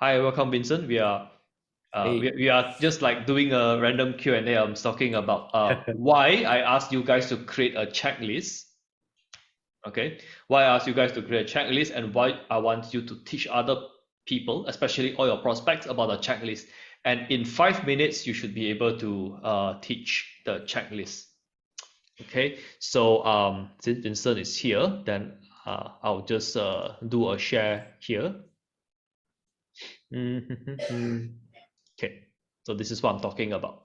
Hi, welcome, Vincent. Hey, We are just like doing a random Q&A. I'm talking about why I asked you guys to create a checklist. Okay, why I asked you guys to create a checklist and why I want you to teach other people, especially all your prospects, about a checklist. And in 5 minutes, you should be able to teach the checklist. Okay, so since Vincent is here, then I'll just do a share here. Okay, so this is what I'm talking about.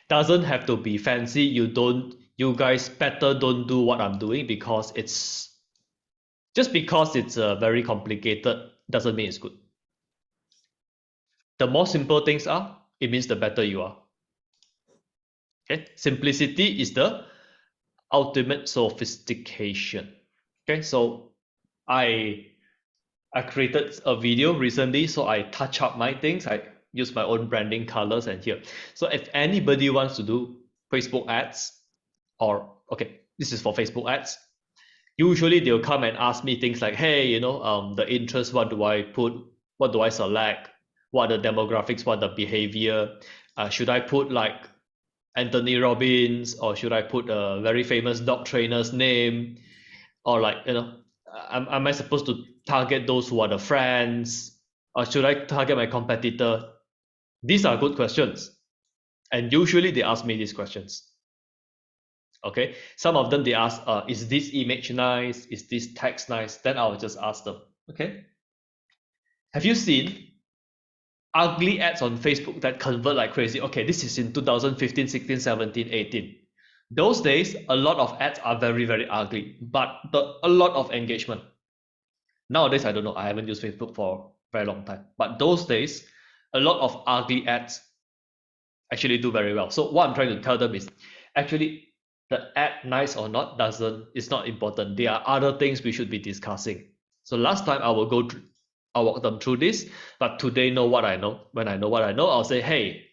Doesn't have to be fancy. You guys better don't do what I'm doing because it's just because it's very complicated doesn't mean it's good. The more simple things are, it means the better you are. Okay, simplicity is the ultimate sophistication. Okay, so I I created a video recently, so I touch up my things. I use my own branding colors and here. So if anybody wants to do Facebook ads, or okay, this is for Facebook ads. Usually they'll come and ask me things like, hey, the interest, what do I put? What do I select? What are the demographics? What are the behavior? Should I put like Anthony Robbins, or should I put a very famous dog trainer's name? Or like, am I supposed to target those who are the friends? Or should I target my competitor? These are good questions. And usually they ask me these questions. Okay, some of them they ask, is this image nice? Is this text nice? Then I'll just ask them. Okay, have you seen ugly ads on Facebook that convert like crazy? Okay, this is in 2015, 16, 17, 18. Those days, a lot of ads are very, very ugly, but a lot of engagement. Nowadays, I don't know. I haven't used Facebook for a very long time. But those days, a lot of ugly ads actually do very well. So what I'm trying to tell them is actually the ad nice or not doesn't it's not important. There are other things we should be discussing. So last time I'll walk them through this, but today know what I know. When I know what I know, I'll say, hey,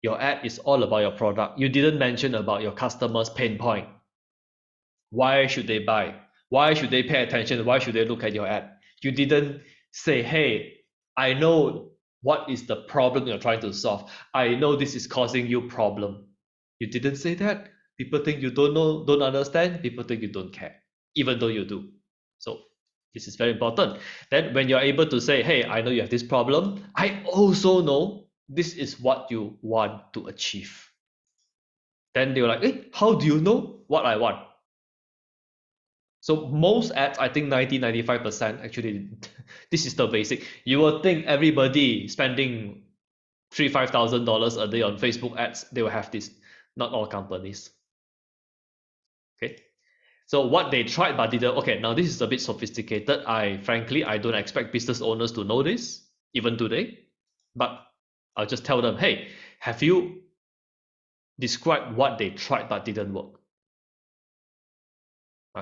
your ad is all about your product. You didn't mention about your customers' pain point. Why should they buy? Why should they pay attention? Why should they look at your ad? You didn't say, hey, I know what is the problem you're trying to solve. I know this is causing you problem. You didn't say that. People think you don't know, don't understand. People think you don't care, even though you do. So this is very important. Then when you're able to say, hey, I know you have this problem. I also know this is what you want to achieve. Then they're like, hey, how do you know what I want? So most ads, I think 90-95% actually, this is the basic. You will think everybody spending $3,000-5,000 a day on Facebook ads, they will have this. Not all companies. Okay. So what they tried but didn't. Okay, now this is a bit sophisticated. Frankly, I don't expect business owners to know this even today. But I'll just tell them, hey, have you described what they tried but didn't work?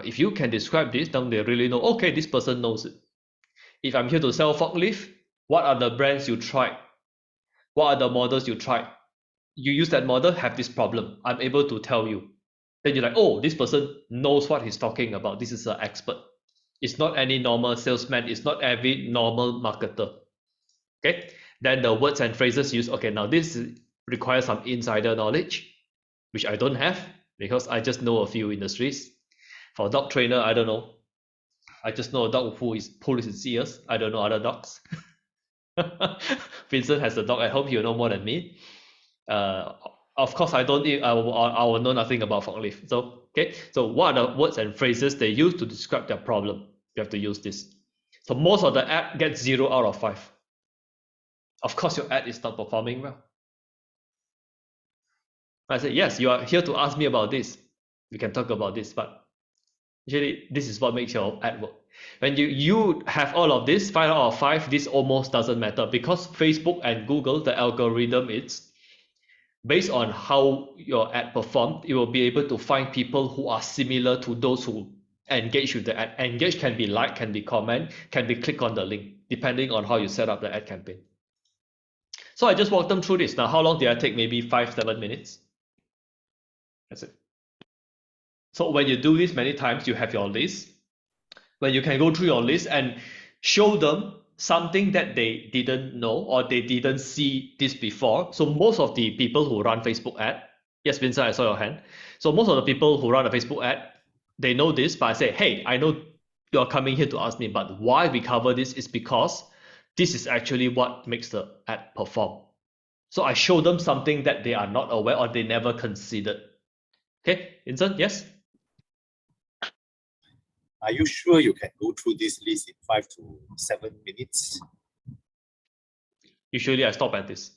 If you can describe this, then they really know, okay, this person knows it. If I'm here to sell forklift, what are the brands you tried? What are the models you tried? You use that model, have this problem. I'm able to tell you. Then you're like, oh, this person knows what he's talking about. This is an expert. It's not any normal salesman. It's not every normal marketer. Okay. Then the words and phrases used. Okay, now this requires some insider knowledge, which I don't have because I just know a few industries. For dog trainer, I don't know. I just know a dog who is pulls his ears. I don't know other dogs. Vincent has a dog at home. He'll know more than me. Uh, of course, I don't. I will know nothing about forklift. So okay. So what are the words and phrases they use to describe their problem? You have to use this. So most of the ad gets 0 out of 5. Of course, your ad is not performing well. I said, yes, you are here to ask me about this. We can talk about this, but usually this is what makes your ad work. When you have all of this, 5 out of 5, this almost doesn't matter because Facebook and Google, the algorithm, it's based on how your ad performed, it will be able to find people who are similar to those who engage with the ad. Engage can be like, can be comment, can be click on the link, depending on how you set up the ad campaign. So I just walked them through this. Now, how long did I take? Maybe 5-7 minutes. That's it. So when you do this many times, you have your list. When you can go through your list and show them something that they didn't know or they didn't see this before. So most of the people who run Facebook ad, yes, Vincent, I saw your hand. So most of the people who run a Facebook ad, they know this, but I say, hey, I know you're coming here to ask me, but why we cover this is because this is actually what makes the ad perform. So I show them something that they are not aware or they never considered. Okay, Vincent, yes? Are you sure you can go through this list in 5 to 7 minutes? Usually I stop at this.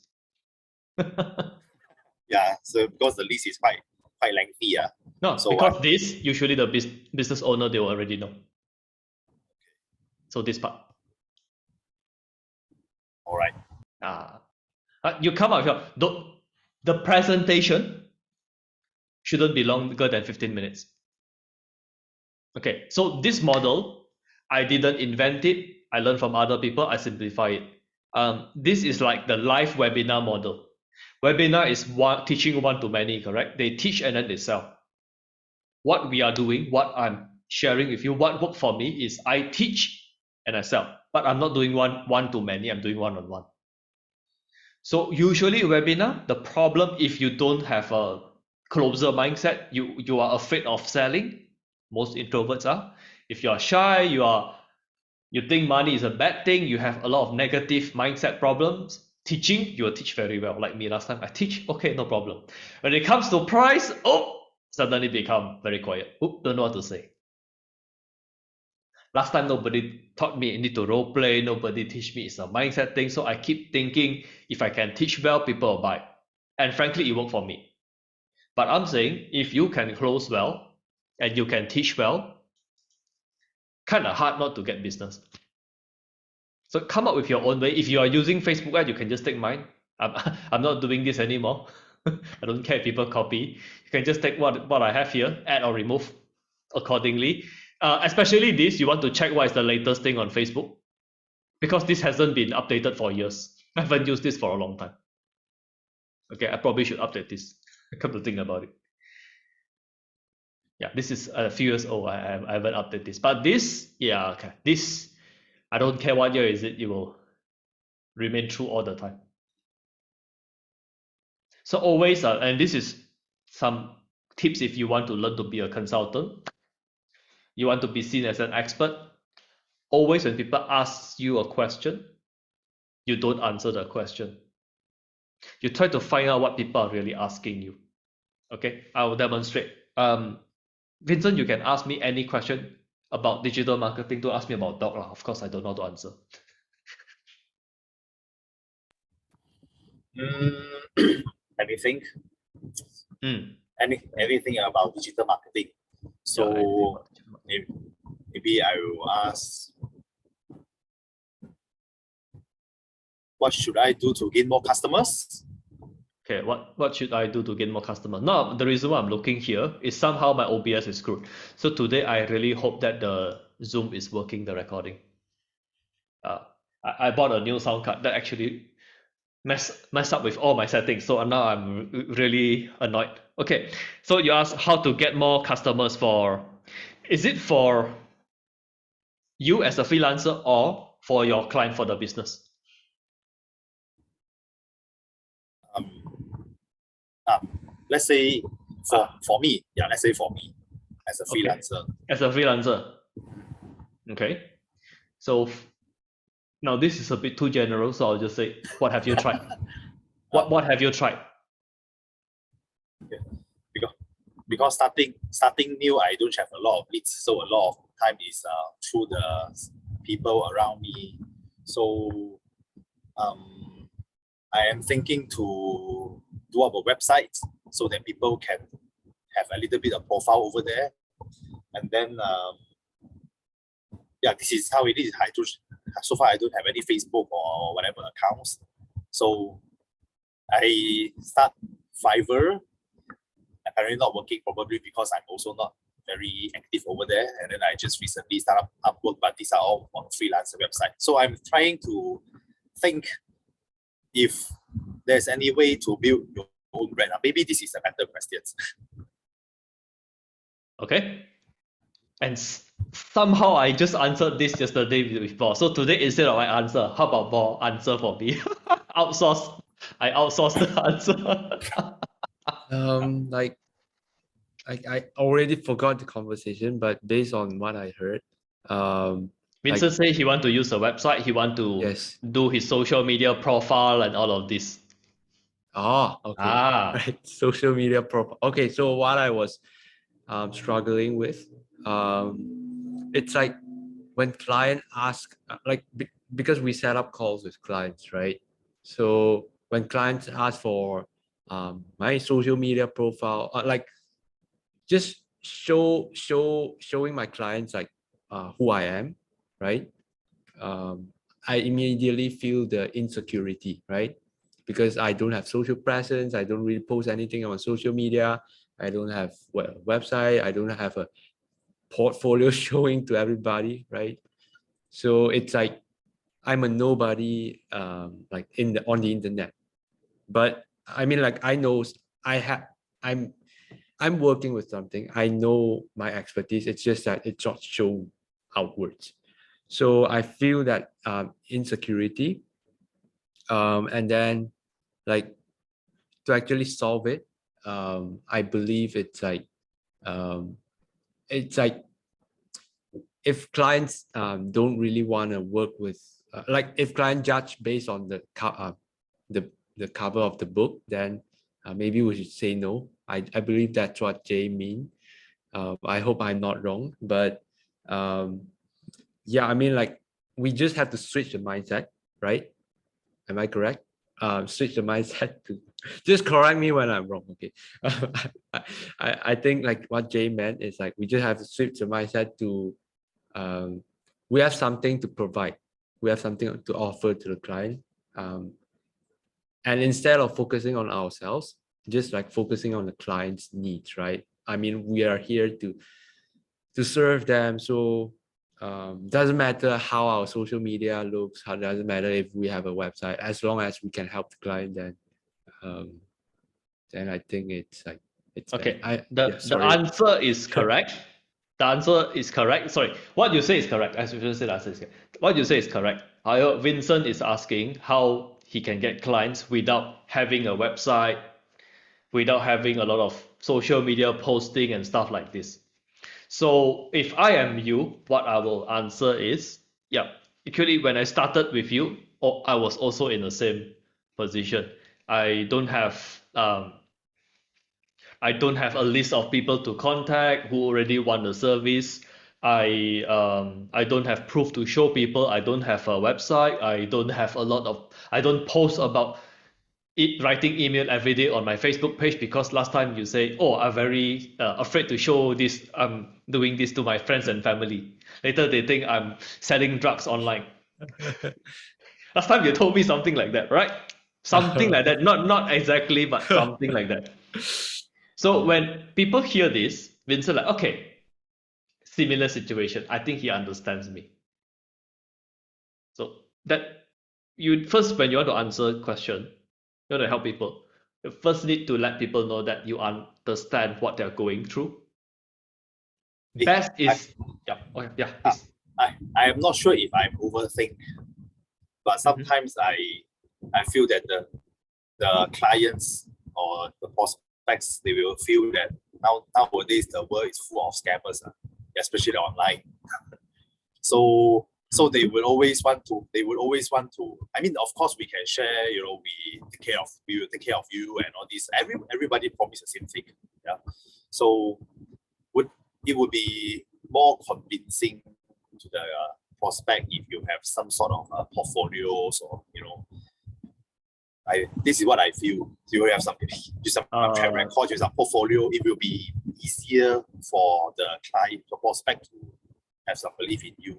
Yeah, so because the list is quite lengthy. No, so because this, usually the business owner, they will already know. So this part. all right. You come out with the presentation shouldn't be longer than 15 minutes. Okay, so this model, I didn't invent it. I learned from other people. I simplify it. This is like the live webinar model. Webinar is teaching one-to-many, correct? They teach and then they sell. What we are doing, what I'm sharing with you, what worked for me is I teach and I sell, but I'm not doing one-to-many. I'm doing one-on-one. So usually webinar, the problem if you don't have a closer mindset, you are afraid of selling. Most introverts are. If you are shy, you think money is a bad thing, you have a lot of negative mindset problems. Teaching, you will teach very well. Like me last time, I teach, okay, no problem. When it comes to price, suddenly become very quiet. Don't know what to say. Last time nobody taught me I need to role play, nobody teach me it's a mindset thing. So I keep thinking if I can teach well, people will buy. And frankly, it worked for me. But I'm saying if you can close well and you can teach well, kind of hard not to get business. So come up with your own way. If you are using Facebook ad, you can just take mine. I'm not doing this anymore. I don't care if people copy. You can just take what I have here, add or remove accordingly. Especially this, you want to check what is the latest thing on Facebook, because this hasn't been updated for years. I haven't used this for a long time. Okay, I probably should update this. Come to think about it. Yeah, this is a few years old. I haven't updated this. But this, yeah, okay. This, I don't care what year is it, it will remain true all the time. So always, and this is some tips if you want to learn to be a consultant, you want to be seen as an expert. Always when people ask you a question, you don't answer the question. You try to find out what people are really asking you. Okay, I will demonstrate. Vincent, you can ask me any question about digital marketing. To ask me about dog. Of course, I don't know how to answer. Let me think. Mm. Anything about digital marketing. So Yeah, maybe I will ask, what should I do to gain more customers? Okay, what should I do to gain more customers? Now, the reason why I'm looking here is somehow my OBS is screwed. So today, I really hope that the Zoom is working, the recording. I bought a new sound card that actually mess up with all my settings. So now I'm really annoyed. Okay, so you asked how to get more customers for, is it for you as a freelancer or for your client for the business? Let's say for me, yeah, let's say for me as a freelancer. Okay. As a freelancer. Okay. So now this is a bit too general, so I'll just say, what have you tried? What have you tried? Yeah. Because starting new, I don't have a lot of leads, so a lot of time is through the people around me. So I am thinking to do up a website so that people can have a little bit of profile over there, and then yeah, this is how it is. So far I don't have any Facebook or whatever accounts, so I start Fiverr. Apparently not working, probably because I'm also not very active over there. And then I just recently started Upwork, but these are all on Freelancer website. So I'm trying to think if there's any way to build your own brand. Maybe this is a better question. Okay. And somehow I just answered this yesterday before. So today instead of my answer, how about more answer for me? Outsource. I outsourced the answer. Like I already forgot the conversation, but based on what I heard, like Vincent say he want to use a website. He want to yes. do his social media profile and all of this. Oh, okay. Ah, Right. Social media profile. Okay, so what I was struggling with, it's like when client ask like because we set up calls with clients, right? So when clients ask for my social media profile, like just showing my clients like who I am, right? um, I immediately feel the insecurity, right? Because I don't have social presence, I don't really post anything on social media, I don't have website, I don't have a portfolio showing to everybody, right? So it's like I'm a nobody, like on the internet. But I mean, like I know I have I'm I'm working with something. I know my expertise. It's just that it's not shown outwards. So I feel that insecurity, and then like to actually solve it, I believe um, it's like if clients don't really want to work with, like if client judge based on the the cover of the book, then maybe we should say no. I believe that's what Jay mean. I hope I'm not wrong, but um, yeah, I mean, like we just have to switch the mindset, right? Am I correct? Switch the mindset to just correct me when I'm wrong. Okay. I think like what Jay meant is like we just have to switch the mindset to um, we have something to provide, we have something to offer to the client, um, and instead of focusing on ourselves, just like focusing on the client's needs, right? I mean, we are here to serve them. So doesn't matter how our social media looks, how doesn't matter if we have a website, as long as we can help the client, um, then I think it's like it's okay. yeah, The sorry. answer is correct. The answer is correct. Sorry, what you say is correct. I should say the answer is correct. What you say is correct. However, Vincent is asking how he can get clients without having a website, without having a lot of social media posting and stuff like this. So if I am you, what I will answer is, yeah, actually when I started with you, I was also in the same position. I don't have um, I don't have a list of people to contact who already want the service. I don't have proof to show people. I don't have a website. I don't post about writing email every day on my Facebook page because last time you say, oh, I'm very afraid to show this. I'm doing this to my friends and family. Later they think I'm selling drugs online. Last time you told me something like that, right? Something like that. Not exactly, but something like that. So when people hear this, Vincent like, okay, similar situation. I think he understands me. So that you first when you want to answer question, you want to help people, you first need to let people know that you understand what they're going through. Eh, Best I, is yeah, okay, yeah, I, please. I am not sure if I'm overthink, but Mhm. sometimes I feel that the clients or the prospects, they will feel that nowadays the world is full of scammers, especially online. So they will always want to, I mean, of course we can share, we will take care of you and all this. Everybody promise the same thing. Yeah. So would it would be more convincing to the prospect if you have some sort of portfolios, or this is what I feel. You have some track record, you have some portfolio. It will be easier for the client, the prospect to have some belief in you.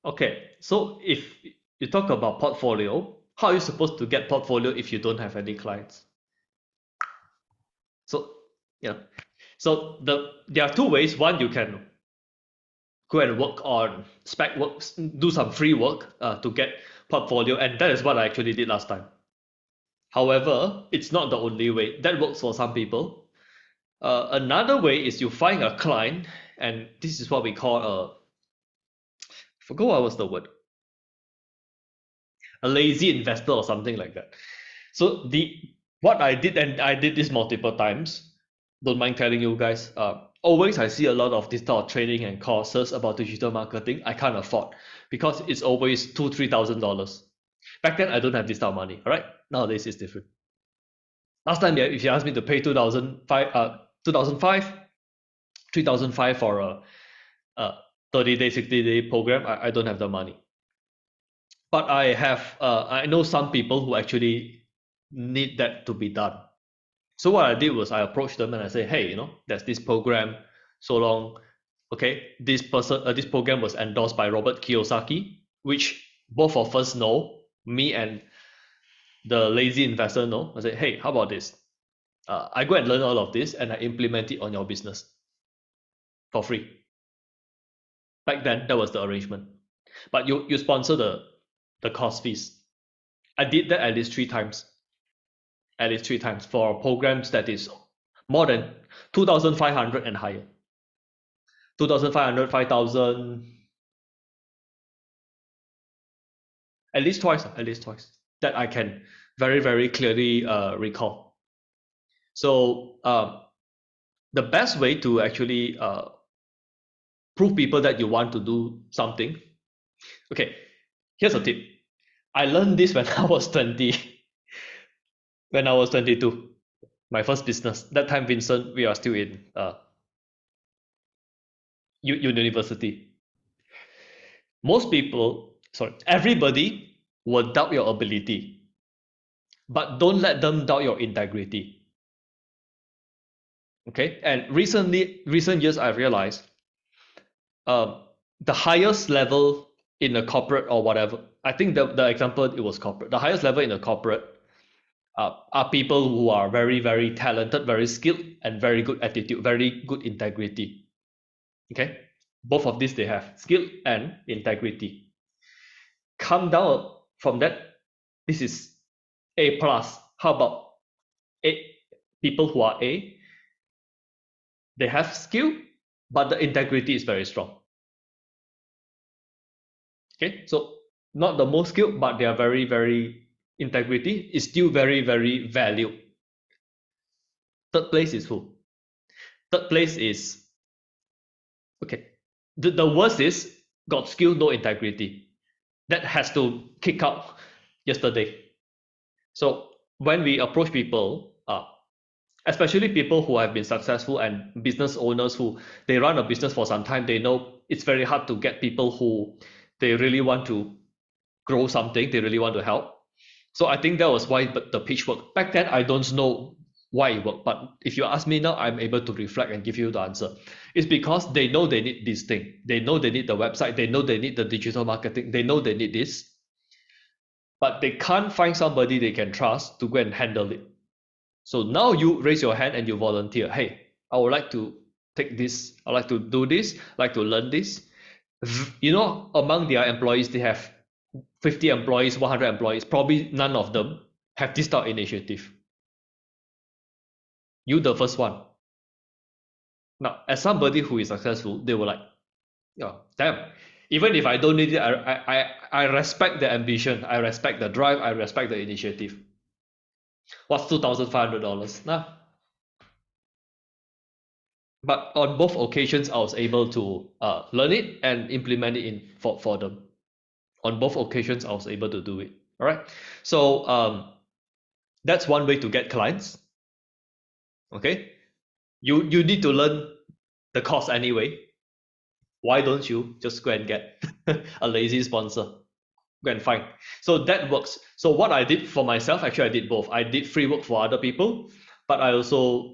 Okay, so if you talk about portfolio, how are you supposed to get portfolio if you don't have any clients? So yeah, so there are two ways. One, you can go and work on spec works, do some free work to get portfolio, and that is what I actually did last time. However, it's not the only way. That works for some people. Another way is you find a client and this is what we call forgot what was the word, a lazy investor or something like that. So what I did, and I did this multiple times, don't mind telling you guys, always I see a lot of this type of training and courses about digital marketing. I can't afford because it's always $2,000-3,000. Back then I don't have this type of money. All right, nowadays it's different. Last time, if you asked me to pay 2005, 3,500 for a 30-day, 60-day program, I don't have the money. But I know some people who actually need that to be done. So what I did was I approached them and I said, hey, there's this program, so long. Okay, this program was endorsed by Robert Kiyosaki, which both of us know, me and the lazy investor know. I said, hey, how about this? I go and learn all of this and I implement it on your business for free. Back then, that was the arrangement. But you sponsor the course fees. I did that at least 3 times. At least 3 times for programs that is more than 2,500 and higher. 2,500, 5,000, at least twice that I can very, very clearly recall. So the best way to actually prove people that you want to do something. Okay, here's a tip. I learned this when I was 20, when I was 22, my first business. That time, Vincent, we are still in university. Everybody will doubt your ability, but don't let them doubt your integrity. Okay, and recent years, I've realized the highest level in a corporate or whatever, I think the example, it was corporate. The highest level in a corporate are people who are very, very talented, very skilled, and very good attitude, very good integrity. Okay, both of these they have, skill and integrity. Come down from that, this is A plus. How about people who are A? They have skill, but the integrity is very strong. Okay, so not the most skilled, but they are very, very, integrity is still very, very valued. Third place is who? Third place is, okay, the worst is got skill, no integrity. That has to kick out yesterday. So when we approach people, especially people who have been successful and business owners who they run a business for some time, they know it's very hard to get people who they really want to grow something, they really want to help. So I think that was why the pitch worked. Back then, I don't know why it worked, but if you ask me now, I'm able to reflect and give you the answer. It's because they know they need this thing. They know they need the website. They know they need the digital marketing. They know they need this, but they can't find somebody they can trust to go and handle it. So now you raise your hand and you volunteer. Hey, I would like to take this. I'd like to do this. I'd like to learn this. Among their employees, they have 50 employees, 100 employees. Probably none of them have this type of initiative. You the first one. Now, as somebody who is successful, they were like, yeah, damn. Even if I don't need it, I respect the ambition. I respect the drive. I respect the initiative. What's $2,500? Nah. But on both occasions, I was able to learn it and implement it for them. On both occasions, I was able to do it. All right. So that's one way to get clients. Okay. You need to learn the course anyway. Why don't you just go and get a lazy sponsor? Go and find. So that works. So what I did for myself, actually, I did both. I did free work for other people, but I also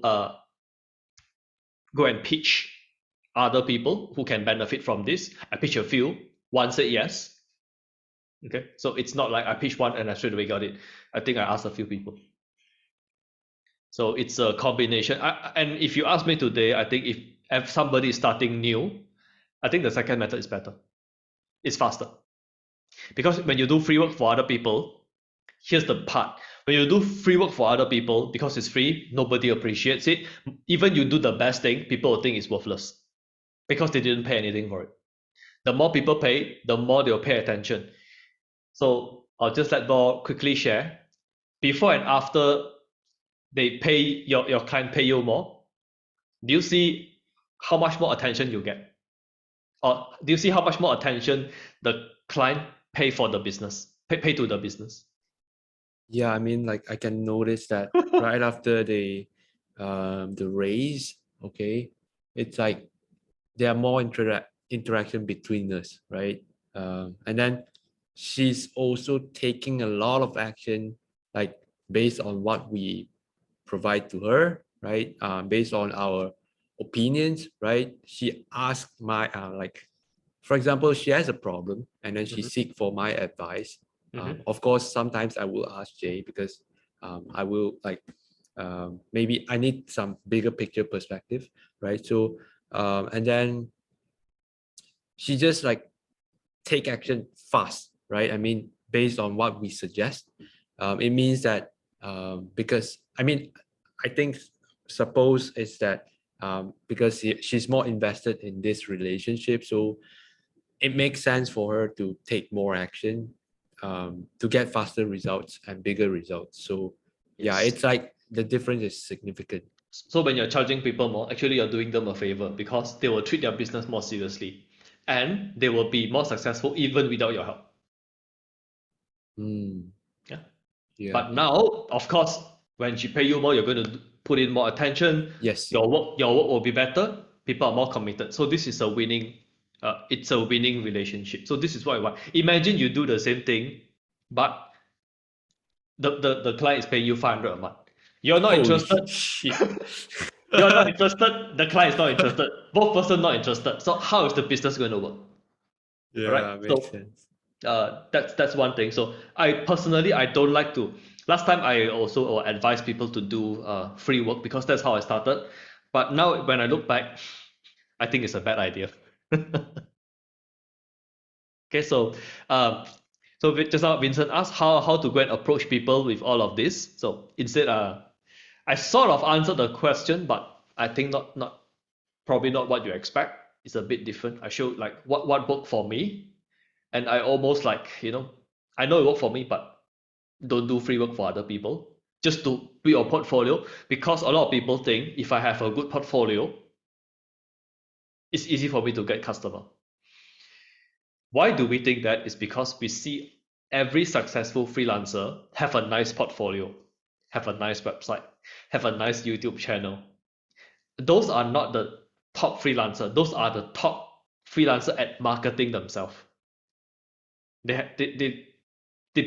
go and pitch other people who can benefit from this. I pitch a few. One said yes. Okay, so it's not like I pitched one and I straight away got it. I think I asked a few people. So it's a combination. And if you ask me today, I think if somebody is starting new, I think the second method is better. It's faster. Because when you do free work for other people, here's the part. When you do free work for other people, because it's free, nobody appreciates it. Even you do the best thing, people will think it's worthless. because they didn't pay anything for it. The more people pay, the more they'll pay attention. So I'll just let Bob quickly share. Before and after they pay, your client pay you more, do you see how much more attention you get? Or do you see how much more attention the client pay for the business, pay to the business? Yeah, I mean, like I can notice that right after the raise, okay, it's like there are more interaction between us, right? And then she's also taking a lot of action, like based on what we provide to her, right? Based on our opinions, right? She asked my like, for example, she has a problem, and then she seek for my advice. Of course, sometimes I will ask Jay because I will like maybe I need some bigger picture perspective, right? So and then she just like take action fast, right? I mean, based on what we suggest, it means that because I mean, I think suppose is that because she's more invested in this relationship, so it makes sense for her to take more action to get faster results and bigger results. So yeah, Yes. it's like the difference is significant. So when you're charging people more, actually you're doing them a favor because they will treat their business more seriously and they will be more successful even without your help. Yeah. Yeah. But now, of course, when she pay you more, you're going to put in more attention. Yes. Your work will be better. People are more committed. So this is a winning. It's a winning relationship. So this is what I want. Imagine you do the same thing, but the client is paying you 500 a month. You're not Holy interested. shit. You're not interested. The client is not interested. Both person not interested. So how is the business going to work? Yeah, Right. makes So sense. that's one thing. So I personally I don't like to. Last time I also advise people to do free work because that's how I started. But now when I look back, I think it's a bad idea. Okay, so just now Vincent asked how to go and approach people with all of this. So instead, I sort of answered the question, but I think not probably not what you expect. It's a bit different. I showed like what worked for me, and I almost like I know it worked for me, but don't do free work for other people. Just to build your portfolio because a lot of people think if I have a good portfolio, it's easy for me to get customer. Why do we think that? Is because we see every successful freelancer have a nice portfolio, have a nice website, have a nice YouTube channel. Those are not the top freelancer. Those are the top freelancer at marketing themselves. They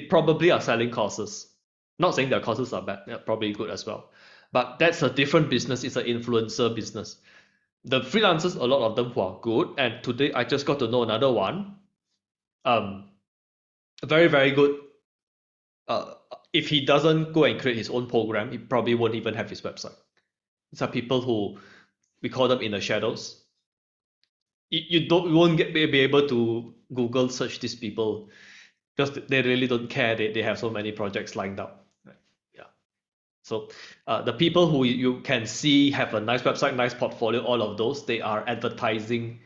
probably are selling courses. Not saying their courses are bad, they're probably good as well. But that's a different business, it's an influencer business. The freelancers, a lot of them who are good, and today I just got to know another one. Very, very good. If he doesn't go and create his own program, he probably won't even have his website. These are people who we call them in the shadows. You won't be able to Google search these people because they really don't care. They have so many projects lined up. Yeah. So the people who you can see have a nice website, nice portfolio, all of those, they are advertising.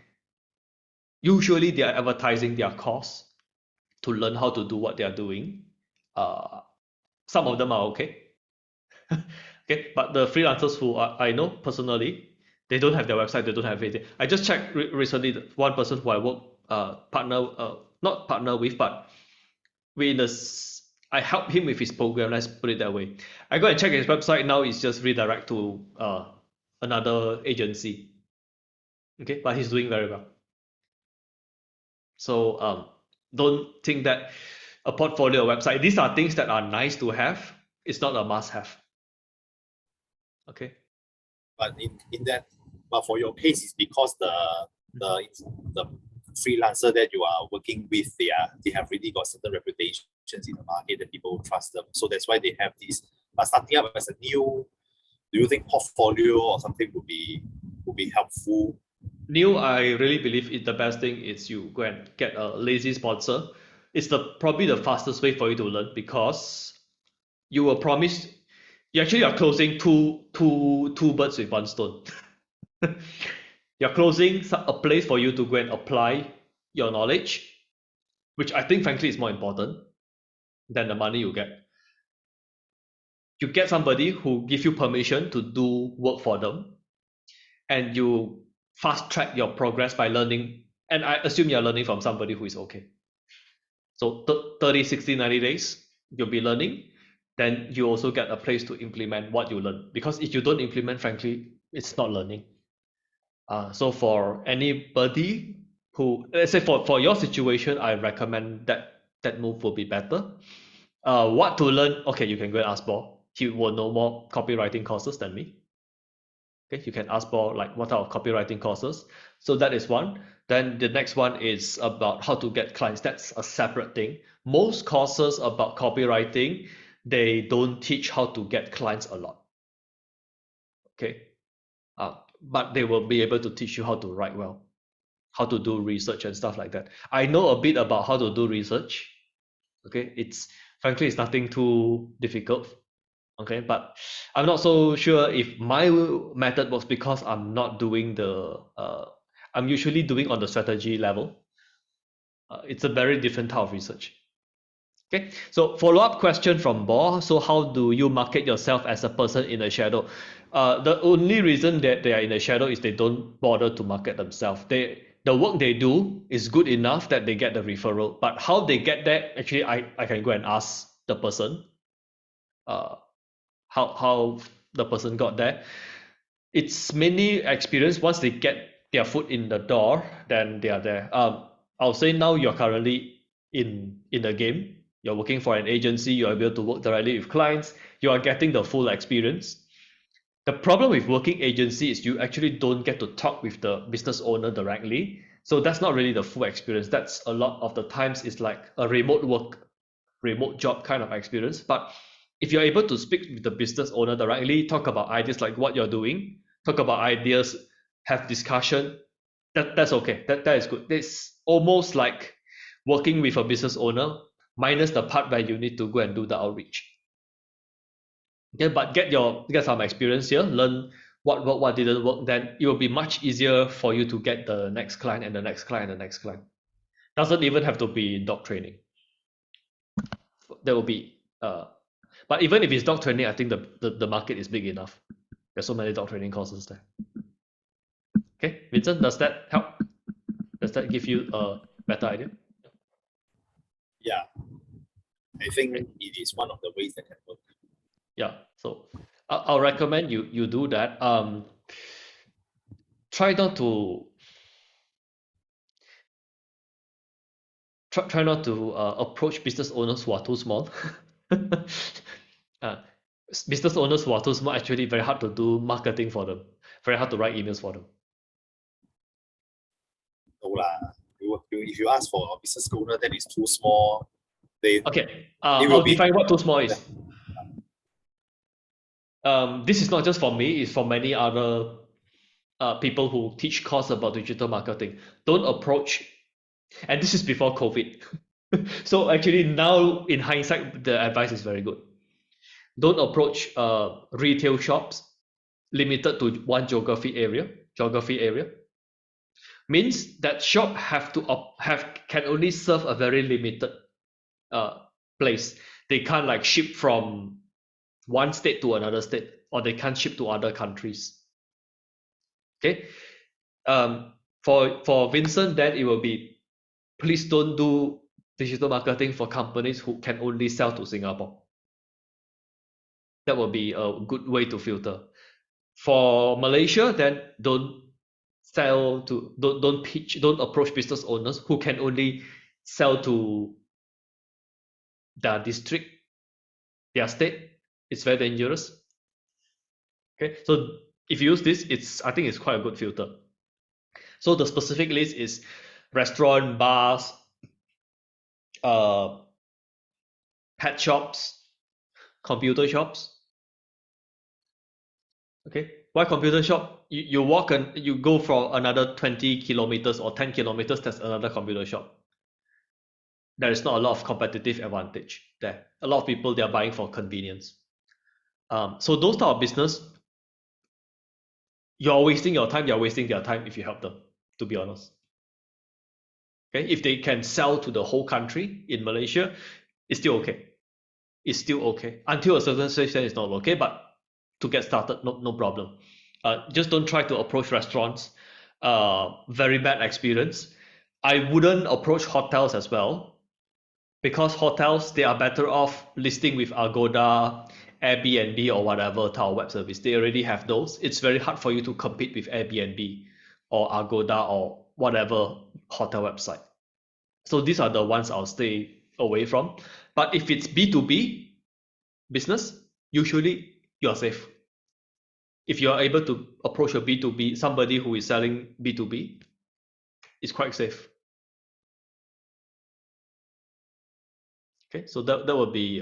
Usually they are advertising their course to learn how to do what they are doing. Some of them are okay. Okay, but the freelancers who I know personally, they don't have their website, they don't have anything. I just checked recently, one person who I work not partner with, but I helped him with his program, let's put it that way. I go and check his website now, it's just redirect to another agency. Okay, but he's doing very well. So don't think that a portfolio website, these are things that are nice to have, it's not a must have. Okay. But but for your case, it's because the freelancer that you are working with, they have really got certain reputations in the market that people trust them. So that's why they have this. But starting up as a new, do you think portfolio or something would be helpful? New, I really believe the best thing is you go and get a lazy sponsor. It's probably the fastest way for you to learn because you will promise you actually are closing two birds with one stone. You're closing a place for you to go and apply your knowledge, which I think frankly is more important than the money you get. You get somebody who give you permission to do work for them, and you fast track your progress by learning. And I assume you're learning from somebody who is okay. So 30, 60, 90 days, you'll be learning. Then you also get a place to implement what you learn. Because if you don't implement, frankly, it's not learning. So for anybody who, let's say for your situation, I recommend that move will be better. What to learn? Okay, you can go and ask Bo. He will know more copywriting courses than me. Okay, you can ask for like what type of copywriting courses. So that is one. Then the next one is about how to get clients. That's a separate thing. Most courses about copywriting, they don't teach how to get clients a lot. Okay, but they will be able to teach you how to write well, how to do research and stuff like that. I know a bit about how to do research. Okay, frankly, it's nothing too difficult. Okay, but I'm not so sure if my method works because I'm not doing I'm usually doing on the strategy level. It's a very different type of research. Okay, so follow-up question from Bo. So how do you market yourself as a person in the shadow? The only reason that they are in the shadow is they don't bother to market themselves. The work they do is good enough that they get the referral. But how they get there, actually, I can go and ask the person. How the person got there. It's mainly experience. Once they get their foot in the door, then they are there. I'll say now you're currently in the game. You're working for an agency. You're able to work directly with clients. You are getting the full experience. The problem with working agency is you actually don't get to talk with the business owner directly. So that's not really the full experience. That's a lot of the times it's like a remote job kind of experience. But if you're able to speak with the business owner directly, talk about ideas like what you're doing, talk about ideas, have discussion, that's okay. That is good. It's almost like working with a business owner, minus the part where you need to go and do the outreach. Okay, but get some experience here, learn what didn't work, then it will be much easier for you to get the next client and the next client and the next client. Doesn't even have to be dog training. There will be but even if it's dog training, I think the market is big enough. There's so many dog training courses there. Okay, Vincent, does that help? Does that give you a better idea? Yeah, I think it is one of the ways that can work. Yeah, so I'll recommend you do that. Try not to approach business owners who are too small. Business owners who are too small, actually very hard to do marketing for them, very hard to write emails for them. No lah. If you ask for a business owner that is too small, Okay, it will I'll be define what too small is. This is not just for me, it's for many other people who teach course about digital marketing. Don't approach, and this is before COVID. So actually now in hindsight, the advice is very good. Don't approach retail shops limited to one geography area. Means that shop can only serve a very limited place. They can't like ship from one state to another state, or they can't ship to other countries. Okay. For Vincent, then it will be, please don't do digital marketing for companies who can only sell to Singapore. That will be a good way to filter. For Malaysia, then don't approach business owners who can only sell to their district, their state. It's very dangerous. Okay, so if you use this, I think it's quite a good filter. So the specific list is restaurant, bars, pet shops, computer shops. Okay, why computer shop? You walk and you go for another 20 kilometers or 10 kilometers, that's another computer shop. There is not a lot of competitive advantage there. A lot of people, they are buying for convenience. So those type of business, you're wasting your time, you're wasting their time if you help them, to be honest. Okay, if they can sell to the whole country in Malaysia, it's still okay. It's still okay. Until a certain stage, then it's not okay, but to get started, no problem. Just don't try to approach restaurants. Very bad experience. I wouldn't approach hotels as well, because hotels, they are better off listing with Agoda, Airbnb, or whatever tower web service. They already have those. It's very hard for you to compete with Airbnb or Agoda or whatever hotel website. So these are the ones I'll stay away from. But if it's B2B business, usually you're safe. If you're able to approach a B2B, somebody who is selling B2B, it's quite safe. Okay, so that would be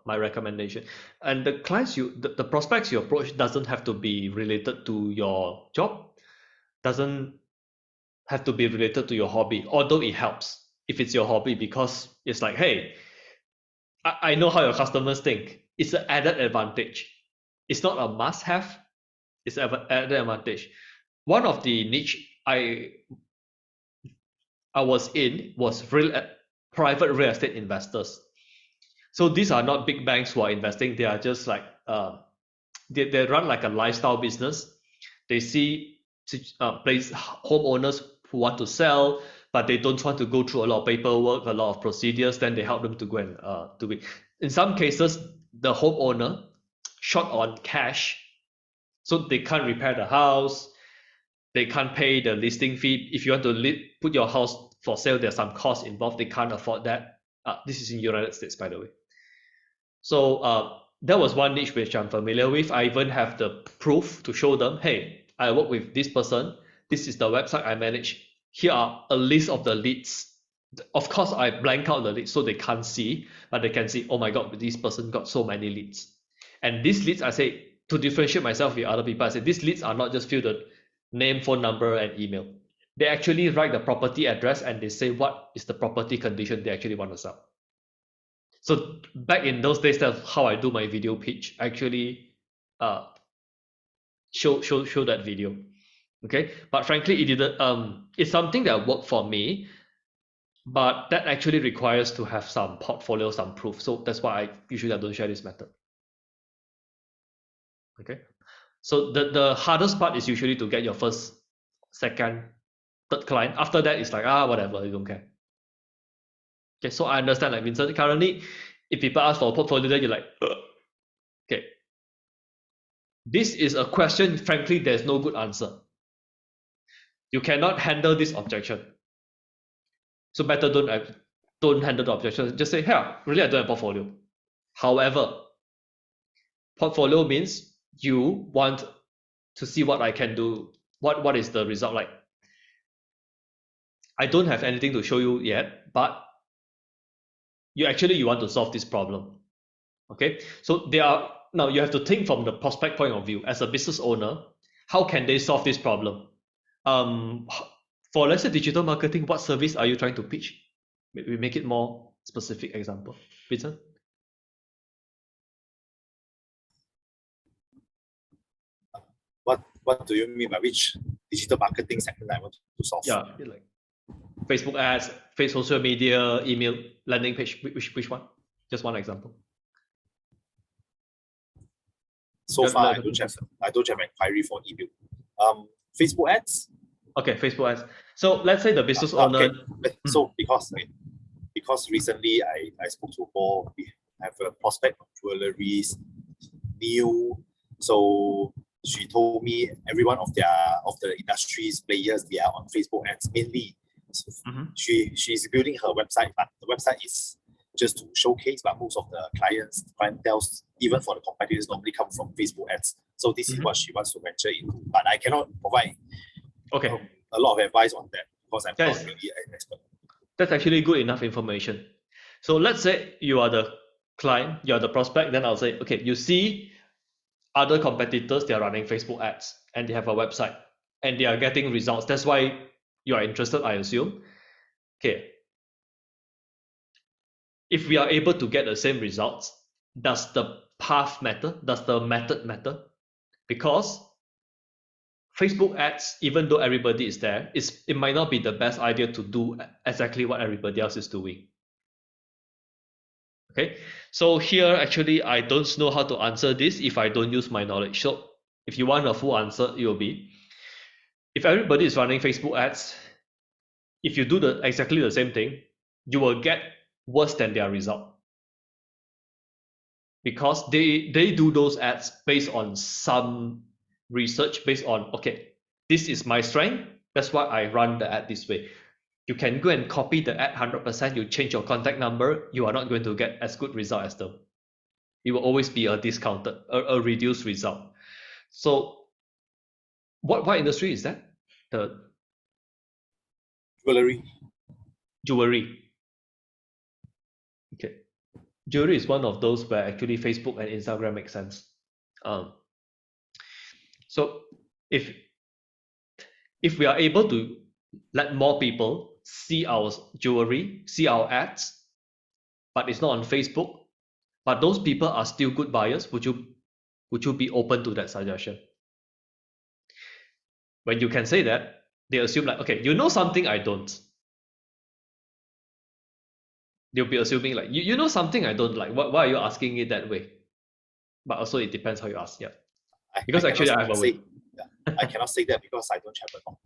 my recommendation. And the clients the prospects you approach doesn't have to be related to your job, doesn't have to be related to your hobby, although it helps if it's your hobby, because it's like, hey, I know how your customers think. It's an added advantage. It's not a must-have. It's an added advantage. One of the niche I was in was private real estate investors. So these are not big banks who are investing. They are just like they run like a lifestyle business. They see homeowners who want to sell, but they don't want to go through a lot of paperwork, a lot of procedures. Then they help them to go and do it. In some cases, the homeowner short on cash, so they can't repair the house. They can't pay the listing fee. If you want to put your house for sale, there's some cost involved. They can't afford that. This is in United States, by the way. So that was one niche which I'm familiar with. I even have the proof to show them, hey, I work with this person. This is the website I manage. Here are a list of the leads. Of course, I blank out the leads so they can't see, but they can see, oh my God, this person got so many leads. And these leads, I say, to differentiate myself with other people, I say, these leads are not just filled name, phone number, and email. They actually write the property address and they say what is the property condition they actually want to sell. So back in those days, that's how I do my video pitch. I actually show that video. Okay, but frankly, it didn't. It's something that worked for me, but that actually requires to have some portfolio, some proof. So that's why I usually don't share this method. Okay, so the hardest part is usually to get your first, second, third client. After that, it's like whatever, you don't care. Okay, so I understand, like Vincent, currently, if people ask for a portfolio, then you're like, ugh. Okay. This is a question, frankly, there's no good answer. You cannot handle this objection. So better don't handle the objection. Just say, hey, really, I don't have a portfolio. However, portfolio means you want to see what I can do. What is the result like? I don't have anything to show you yet, but you want to solve this problem. Okay, so now you have to think from the prospect point of view. As a business owner, how can they solve this problem? For let's say digital marketing, what service are you trying to pitch? We make it more specific example. Vincent? What do you mean by which digital marketing segment I want to solve? Yeah, like Facebook ads, social media, email, landing page. Which one? Just one example. So far, I don't have inquiry for email. Facebook ads. Okay, Facebook ads. So let's say the business owner. Okay. So because recently I spoke to more. We have a prospect of jewelries, new. So she told me every one of the industry's players, they are on Facebook ads mainly. So she's building her website, but the website is just to showcase, but most of the clientele, even for the competitors, normally come from Facebook ads. So this is what she wants to venture into. But I cannot provide a lot of advice on that because I'm not really an expert. That's actually good enough information. So let's say you are the client, you're the prospect, then I'll say, okay, you see other competitors, they are running Facebook ads and they have a website and they are getting results. That's why you are interested, I assume. Okay. If we are able to get the same results, does the path matter? Does the method matter? Because Facebook ads, even though everybody is there, it might not be the best idea to do exactly what everybody else is doing. Okay, so here actually I don't know how to answer this if I don't use my knowledge. So if you want a full answer, it will be, if everybody is running Facebook ads, if you do exactly the same thing, you will get worse than their result. Because they do those ads based on some research, based on, okay, this is my strength, that's why I run the ad this way. You can go and copy the ad 100%, you change your contact number, you are not going to get as good result as them. It will always be a discounted, a reduced result. So what industry is that? The jewelry. Okay. Jewelry is one of those where actually Facebook and Instagram make sense. So if we are able to let more people see our jewelry, see our ads, but it's not on Facebook, but those people are still good buyers, would you be open to that suggestion? When you can say that, they assume like, okay, you know something I don't. They'll be assuming like, you know something I don't like. Why are you asking it that way? But also it depends how you ask. Yeah. Because actually I have a way. I cannot say that because I don't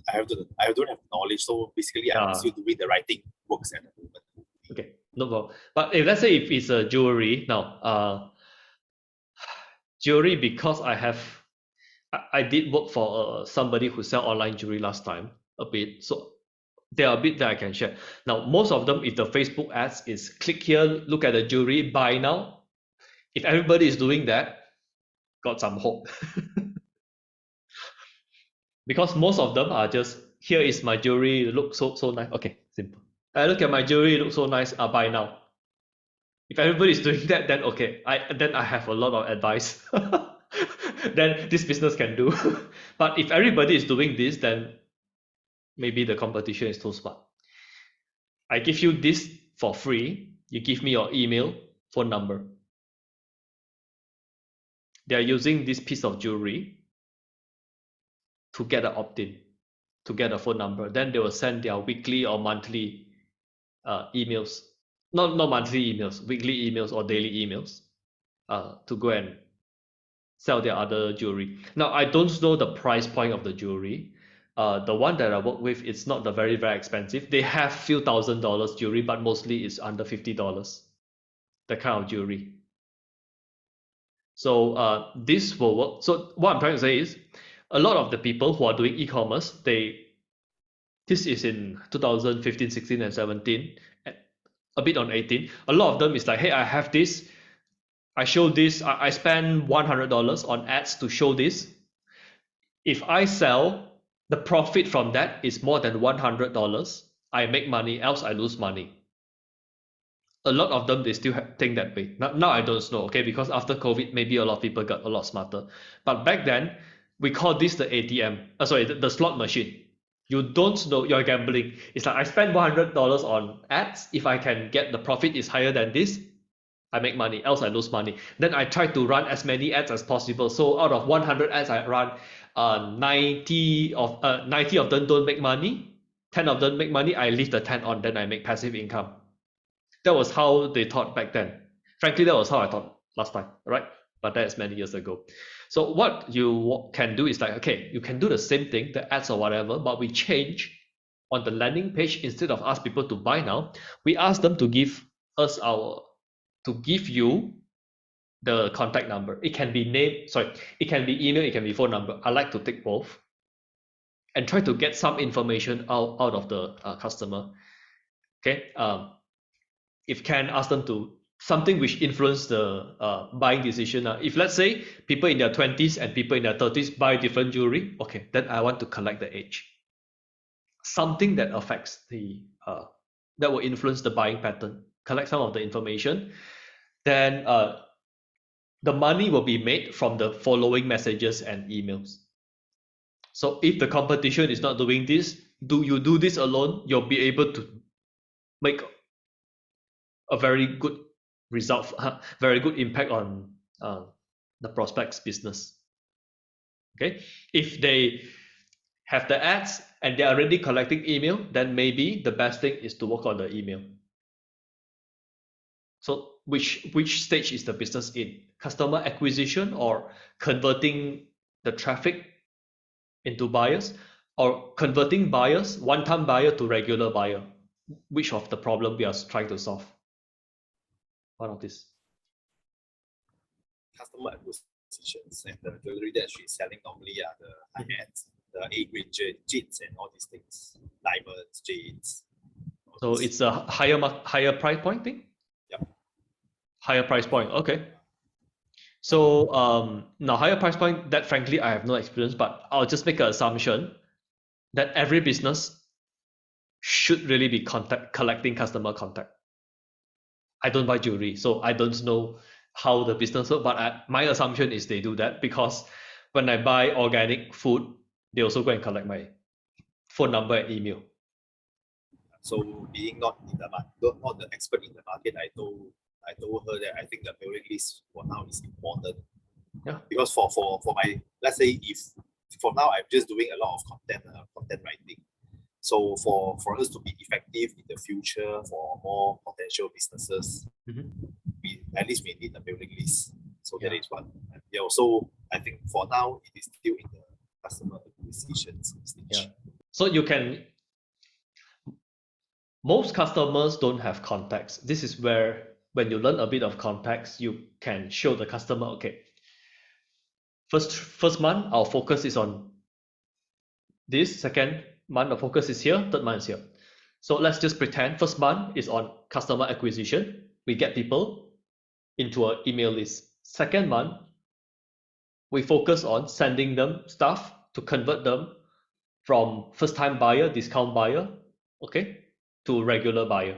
have I don't have knowledge. So basically, I'm still doing the writing works at the moment. Okay, no problem. But if let's say if it's a jewelry now, jewelry, because I did work for somebody who sell online jewelry last time a bit, so there are a bit that I can share. Now, most of them, if the Facebook ads is click here, look at the jewelry, buy now. If everybody is doing that, got some hope. Because most of them are just, here is my jewelry, look so nice. Okay, simple. I look at my jewelry, look so nice, buy now. If everybody is doing that, then okay, then I have a lot of advice. Then this business can do. But if everybody is doing this, then maybe the competition is too smart. I give you this for free. You give me your email, phone number. They are using this piece of jewelry to get an opt-in, to get a phone number. Then they will send their weekly or monthly emails. Not monthly emails, weekly emails or daily emails to go and sell their other jewelry. Now, I don't know the price point of the jewelry. The one that I work with, it's not the very expensive. They have few $1,000 jewelry, but mostly it's under $50. The kind of jewelry. So this will work. So what I'm trying to say is, a lot of the people who are doing e-commerce, this is in 2015, 16, and 17, a bit on 18. A lot of them is like, hey, I have this. I show this. I spend $100 on ads to show this. If I sell, the profit from that is more than $100. I make money, else I lose money. A lot of them, they still think that way. Now I don't know, okay, because after COVID, maybe a lot of people got a lot smarter. But back then, we call this the ATM. The slot machine. You don't know, you're gambling. It's like I spend $100 on ads. If I can get the profit is higher than this, I make money, else I lose money. Then I try to run as many ads as possible. So out of 100 ads I run, 90 of them don't make money, 10 of them make money, I leave the 10 on, then I make passive income. That was how they thought back then. Frankly, that was how I thought last time, right? But that's many years ago. So what you can do is like, okay, you can do the same thing, the ads or whatever, but we change on the landing page. Instead of ask people to buy now, we ask them to give you the contact number. It can be it can be email, it can be phone number. I like to take both and try to get some information out of the customer. Okay, if can, ask them to something which influence the buying decision. If let's say people in their 20s and people in their 30s buy different jewelry, okay, then I want to collect the age. Something that affects that will influence the buying pattern. Collect some of the information. Then the money will be made from the following messages and emails. So if the competition is not doing this, you do this alone, you'll be able to make a very good result, very good impact on the prospect's business. Okay, if they have the ads and they're already collecting email, then maybe the best thing is to work on the email. So which stage is the business in? Customer acquisition or converting the traffic into buyers, or converting buyers, one-time buyer to regular buyer? Which of the problem we are trying to solve? One of these. Customer acquisitions and the jewelry that she's selling normally are the high ends, the A-grade jades and all these things, diamonds, jades. So it's a higher price point thing? Yep. Higher price point, okay. So now higher price point, that frankly I have no experience, but I'll just make an assumption that every business should really be collecting customer contact. I don't buy jewelry, so I don't know how the business works, but my assumption is they do that, because when I buy organic food, they also go and collect my phone number and email. So being not in the market, not the expert in the market, I told her that I think the mailing list for now is important. Yeah. Because for my, let's say if for now I'm just doing a lot of content writing. So for us to be effective in the future for more potential businesses, we at least we need a mailing list. So that is what. Yeah. So I think for now it is still in the customer acquisition stage. Yeah. So you can. Most customers don't have contacts. This is where, when you learn a bit of context, you can show the customer, okay, first month our focus is on this, second month the focus is here, third month is here. So let's just pretend first month is on customer acquisition. We get people into an email list. Second month, we focus on sending them stuff to convert them from first time buyer, discount buyer, okay, to regular buyer.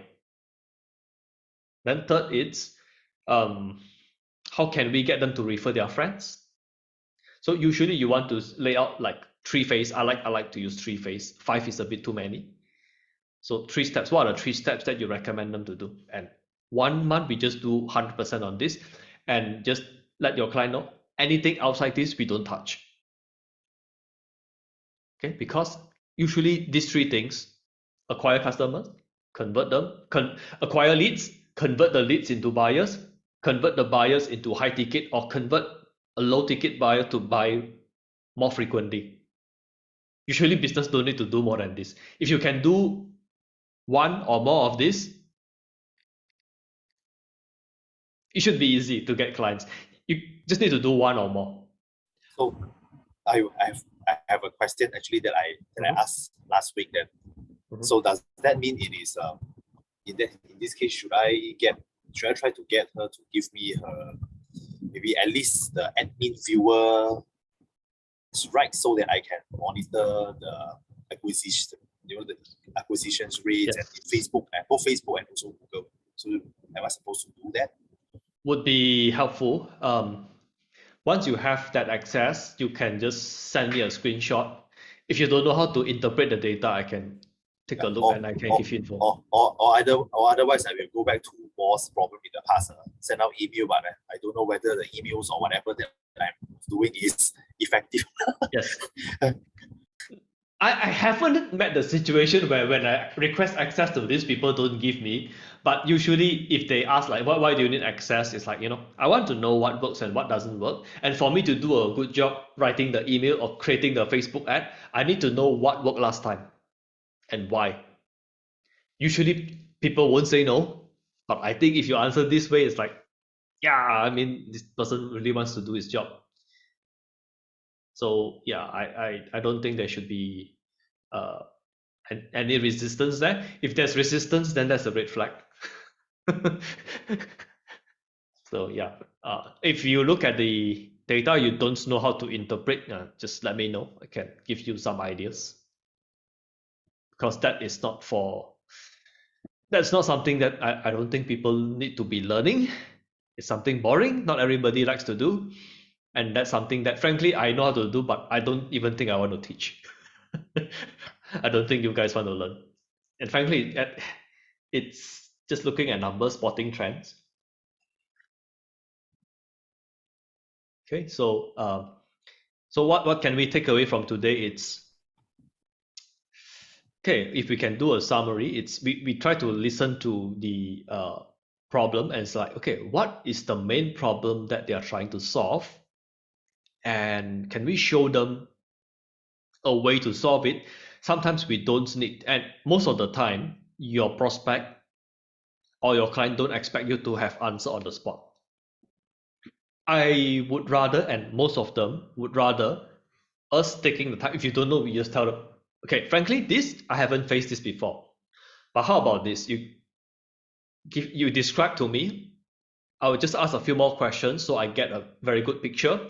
Then third, it's how can we get them to refer their friends? So usually you want to lay out like 3 phase. I like to use 3 phase. 5 is a bit too many. So 3 steps. What are the 3 steps that you recommend them to do? And 1 month we just do 100% on this, and just let your client know anything outside this we don't touch. Okay, because usually these 3 things: acquire customers, convert them, acquire leads, convert the leads into buyers, convert the buyers into high ticket, or convert a low ticket buyer to buy more frequently. Usually business don't need to do more than this. If you can do 1 or more of this, it should be easy to get clients. You just need to do 1 or more. So I have a question actually that I asked last week then. So does that mean it is in this case should I try to get her to give me her maybe at least the admin viewer right, so that I can monitor the acquisition, the acquisitions rates and Facebook, and both Facebook and also Google. So am I supposed to do that? Would be helpful. Once you have that access, you can just send me a screenshot. If you don't know how to interpret the data, I can take a look and I can give you info. Or otherwise, I will go back to Boss problem in the past. Send out email, but I don't know whether the emails or whatever that I'm doing is effective. Yes. I haven't met the situation where when I request access to this, people don't give me. But usually if they ask like, why do you need access? It's like, I want to know what works and what doesn't work. And for me to do a good job writing the email or creating the Facebook ad, I need to know what worked last time and why. Usually people won't say no, but I think if you answer this way, it's like, yeah, I mean, this person really wants to do his job. So yeah, I don't think there should be any resistance there. If there's resistance, then that's a red flag. So yeah, if you look at the data, you don't know how to interpret, just let me know. I can give you some ideas, because that's not something that I don't think people need to be learning. It's something boring. Not everybody likes to do. And that's something that frankly I know how to do, but I don't even think I want to teach. I don't think you guys want to learn. And frankly, it's just looking at numbers, spotting trends. Okay, so what can we take away from today? It's okay, if we can do a summary, it's we try to listen to the problem, and it's like, okay, what is the main problem that they are trying to solve, and can we show them a way to solve it? Sometimes we don't need, and most of the time your prospect or your client don't expect you to have answer on the spot. I would rather, and most of them would rather, us taking the time. If you don't know, we just tell them, okay, frankly, this I haven't faced this before, but how about this? You describe to me. I will just ask a few more questions so I get a very good picture.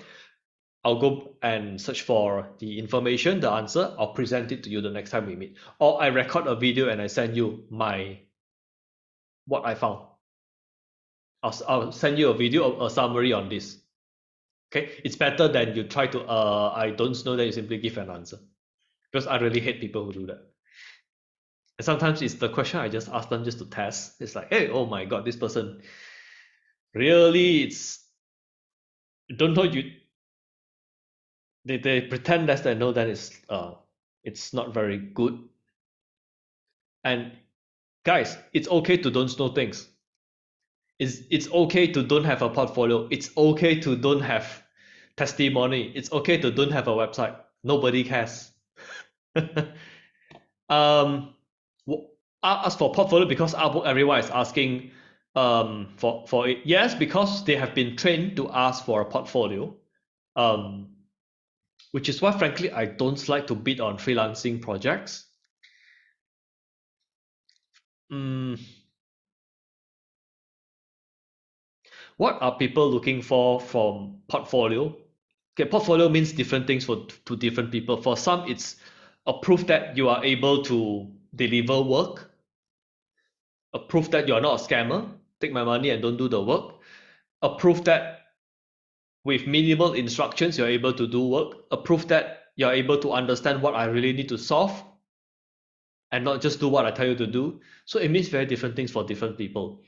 I'll go and search for the information, the answer. I'll present it to you the next time we meet. Or I record a video and I send you what I found. I'll send you a video, a summary on this. Okay, it's better than you try to I don't know, that you simply give an answer, because I really hate people who do that. And sometimes it's the question I just ask them just to test. It's like, hey, oh my god, this person really, don't know you. They pretend that they know that it's not very good. And guys, it's okay to don't know things. It's okay to don't have a portfolio. It's okay to don't have testimony. It's okay to don't have a website. Nobody cares. As for portfolio, because everyone is asking for it. Yes, because they have been trained to ask for a portfolio. Which is why, frankly, I don't like to bid on freelancing projects. What are people looking for from portfolio? Okay, portfolio means different things to different people. For some, it's a proof that you are able to deliver work, a proof that you are not a scammer, take my money and don't do the work, a proof that with minimal instructions you're able to do work, a proof that you're able to understand what I really need to solve and not just do what I tell you to do. So it means very different things for different people.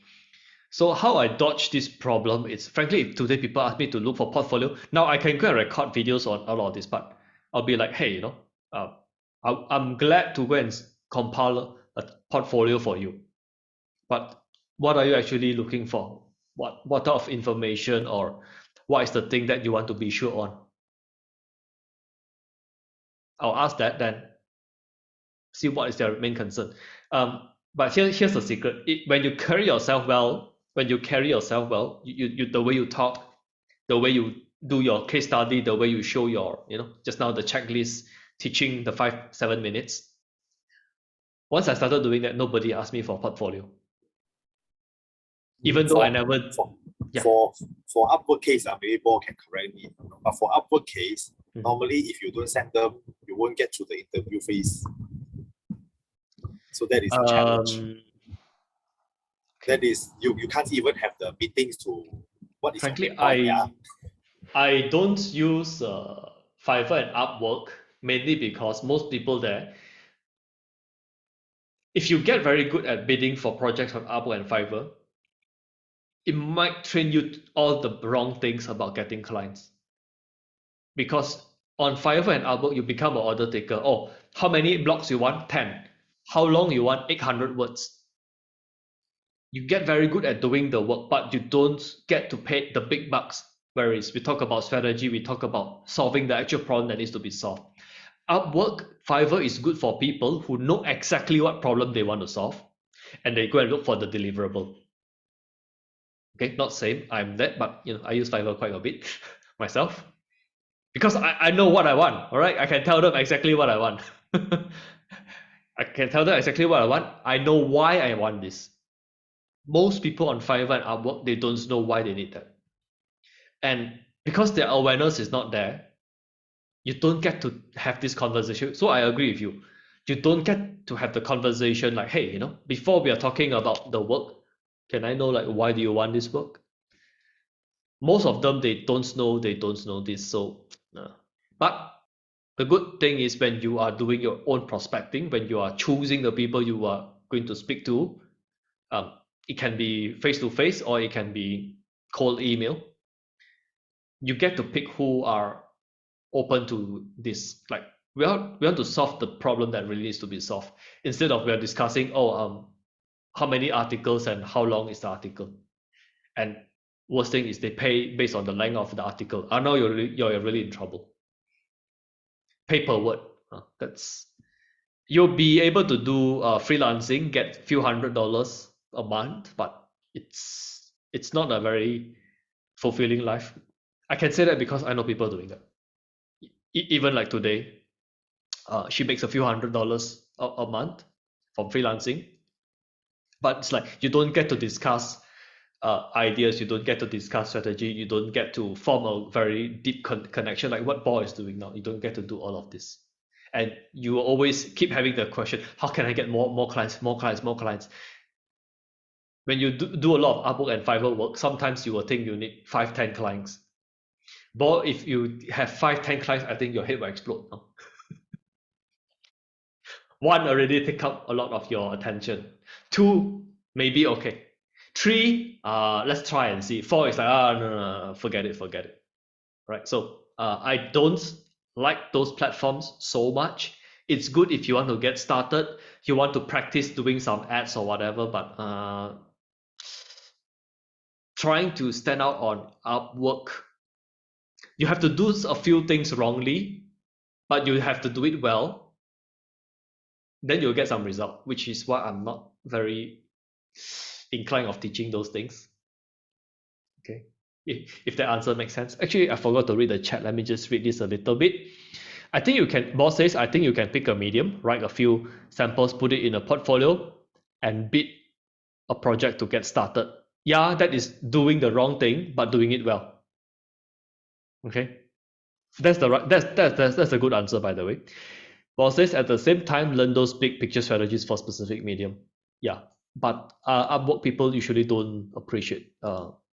So how I dodge this problem is, frankly, if today people ask me to look for portfolio, now I can go and record videos on all of this, but I'll be like, hey, I'm glad to go and compile a portfolio for you. But what are you actually looking for? What type of information, or what is the thing that you want to be sure on? I'll ask that, then see what is their main concern. But here's the secret. When you carry yourself well, the way you talk, the way you do your case study, the way you show your, just now the checklist, teaching the 5-7 minutes. Once I started doing that, nobody asked me for a portfolio. Even though I never. For Upwork case, maybe Paul can correct me. But for Upwork case, normally if you don't send them, you won't get to the interview phase. So that is a challenge. That is, you can't even have the meetings to what is. Frankly, I don't use Fiverr and Upwork mainly because most people there, if you get very good at bidding for projects on Upwork and Fiverr, it might train you all the wrong things about getting clients. Because on Fiverr and Upwork, you become an order taker. Oh, how many blocks you want? 10. How long you want? 800 words. You get very good at doing the work, but you don't get to pay the big bucks. Whereas we talk about strategy, we talk about solving the actual problem that needs to be solved. Upwork, Fiverr is good for people who know exactly what problem they want to solve, and they go and look for the deliverable. Okay, not same, I'm that, but I use Fiverr quite a bit myself, because I know what I want. All right, I can tell them exactly what I want. I can tell them exactly what I want. I know why I want this. Most people on Fiverr and Upwork, they don't know why they need that. And because their awareness is not there, you don't get to have this conversation. So I agree with you. You don't get to have the conversation like, hey, before we are talking about the work, can I know why do you want this work? Most of them, they don't know this. So, but the good thing is when you are doing your own prospecting, when you are choosing the people you are going to speak to, it can be face-to-face or it can be cold email. You get to pick who are open to this, we want to solve the problem that really needs to be solved instead of we are discussing how many articles and how long is the article. And worst thing is they pay based on the length of the article. I know you're really in trouble. Pay per word. You'll be able to do freelancing, get a few $100 a month, but it's not a very fulfilling life. I can say that because I know people doing that. Even like today, she makes a few $100 a month from freelancing, but it's like you don't get to discuss ideas, you don't get to discuss strategy, you don't get to form a very deep connection like what Paul is doing now. You don't get to do all of this, and you always keep having the question, how can I get more clients? When you do a lot of Upwork and Fiverr work, sometimes you will think you need 5-10 clients. But if you have 5-10 clients, I think your head will explode. No? One already take up a lot of your attention. 2, maybe okay. 3, let's try and see. 4 is like, no, forget it. Right? So I don't like those platforms so much. It's good if you want to get started, you want to practice doing some ads or whatever, but trying to stand out on Upwork, you have to do a few things wrongly, but you have to do it well. Then you'll get some result, which is why I'm not very inclined of teaching those things. Okay, if that answer makes sense. Actually, I forgot to read the chat. Let me just read this a little bit. I think you can, boss says, I think you can pick a medium, write a few samples, put it in a portfolio, and bid a project to get started. Yeah, that is doing the wrong thing, but doing it well. Okay, that's a good answer, by the way. Boss says, at the same time, learn those big picture strategies for specific medium. Yeah, but Upwork people usually don't appreciate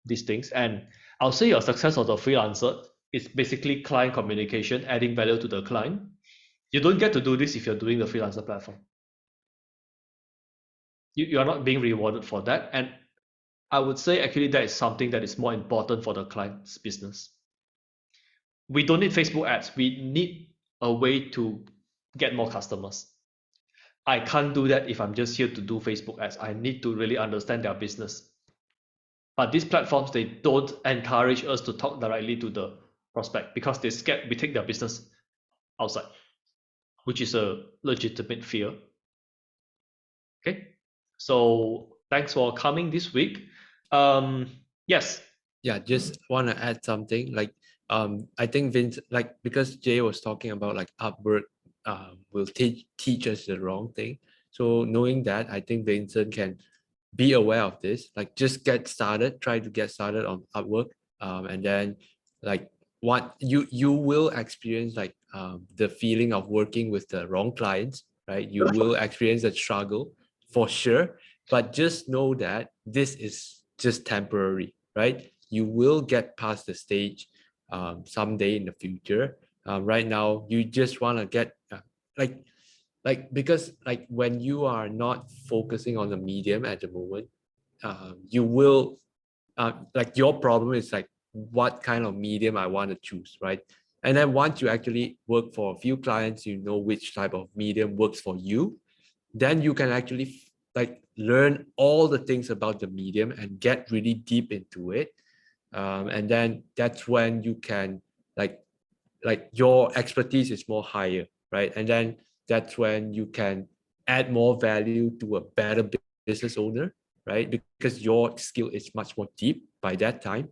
these things. And I'll say your success of the freelancer is basically client communication, adding value to the client. You don't get to do this if you're doing the freelancer platform. You are not being rewarded for that. And I would say actually that is something that is more important for the client's business. We don't need Facebook ads. We need a way to get more customers. I can't do that if I'm just here to do Facebook ads. I need to really understand their business. But these platforms, they don't encourage us to talk directly to the prospect because they're scared we take their business outside, which is a legitimate fear. Okay, so thanks for coming this week. Yes. Yeah, just want to add something. Like, I think Vince, like, because Jay was talking about like Upwork will teach us the wrong thing. So knowing that, I think Vincent can be aware of this. Like, just get started, try to get started on Upwork, and then like what you will experience like the feeling of working with the wrong clients, right? You will experience a struggle for sure, but just know that this is just temporary, right? You will get past the stage someday in the future. Right now, you just want to get because like when you are not focusing on the medium at the moment, you will like your problem is like what kind of medium I want to choose, right? And then once you actually work for a few clients, you know which type of medium works for you, then you can actually like learn all the things about the medium and get really deep into it. And then that's when you can like your expertise is more higher, right? And then that's when you can add more value to a better business owner, right? Because your skill is much more deep by that time.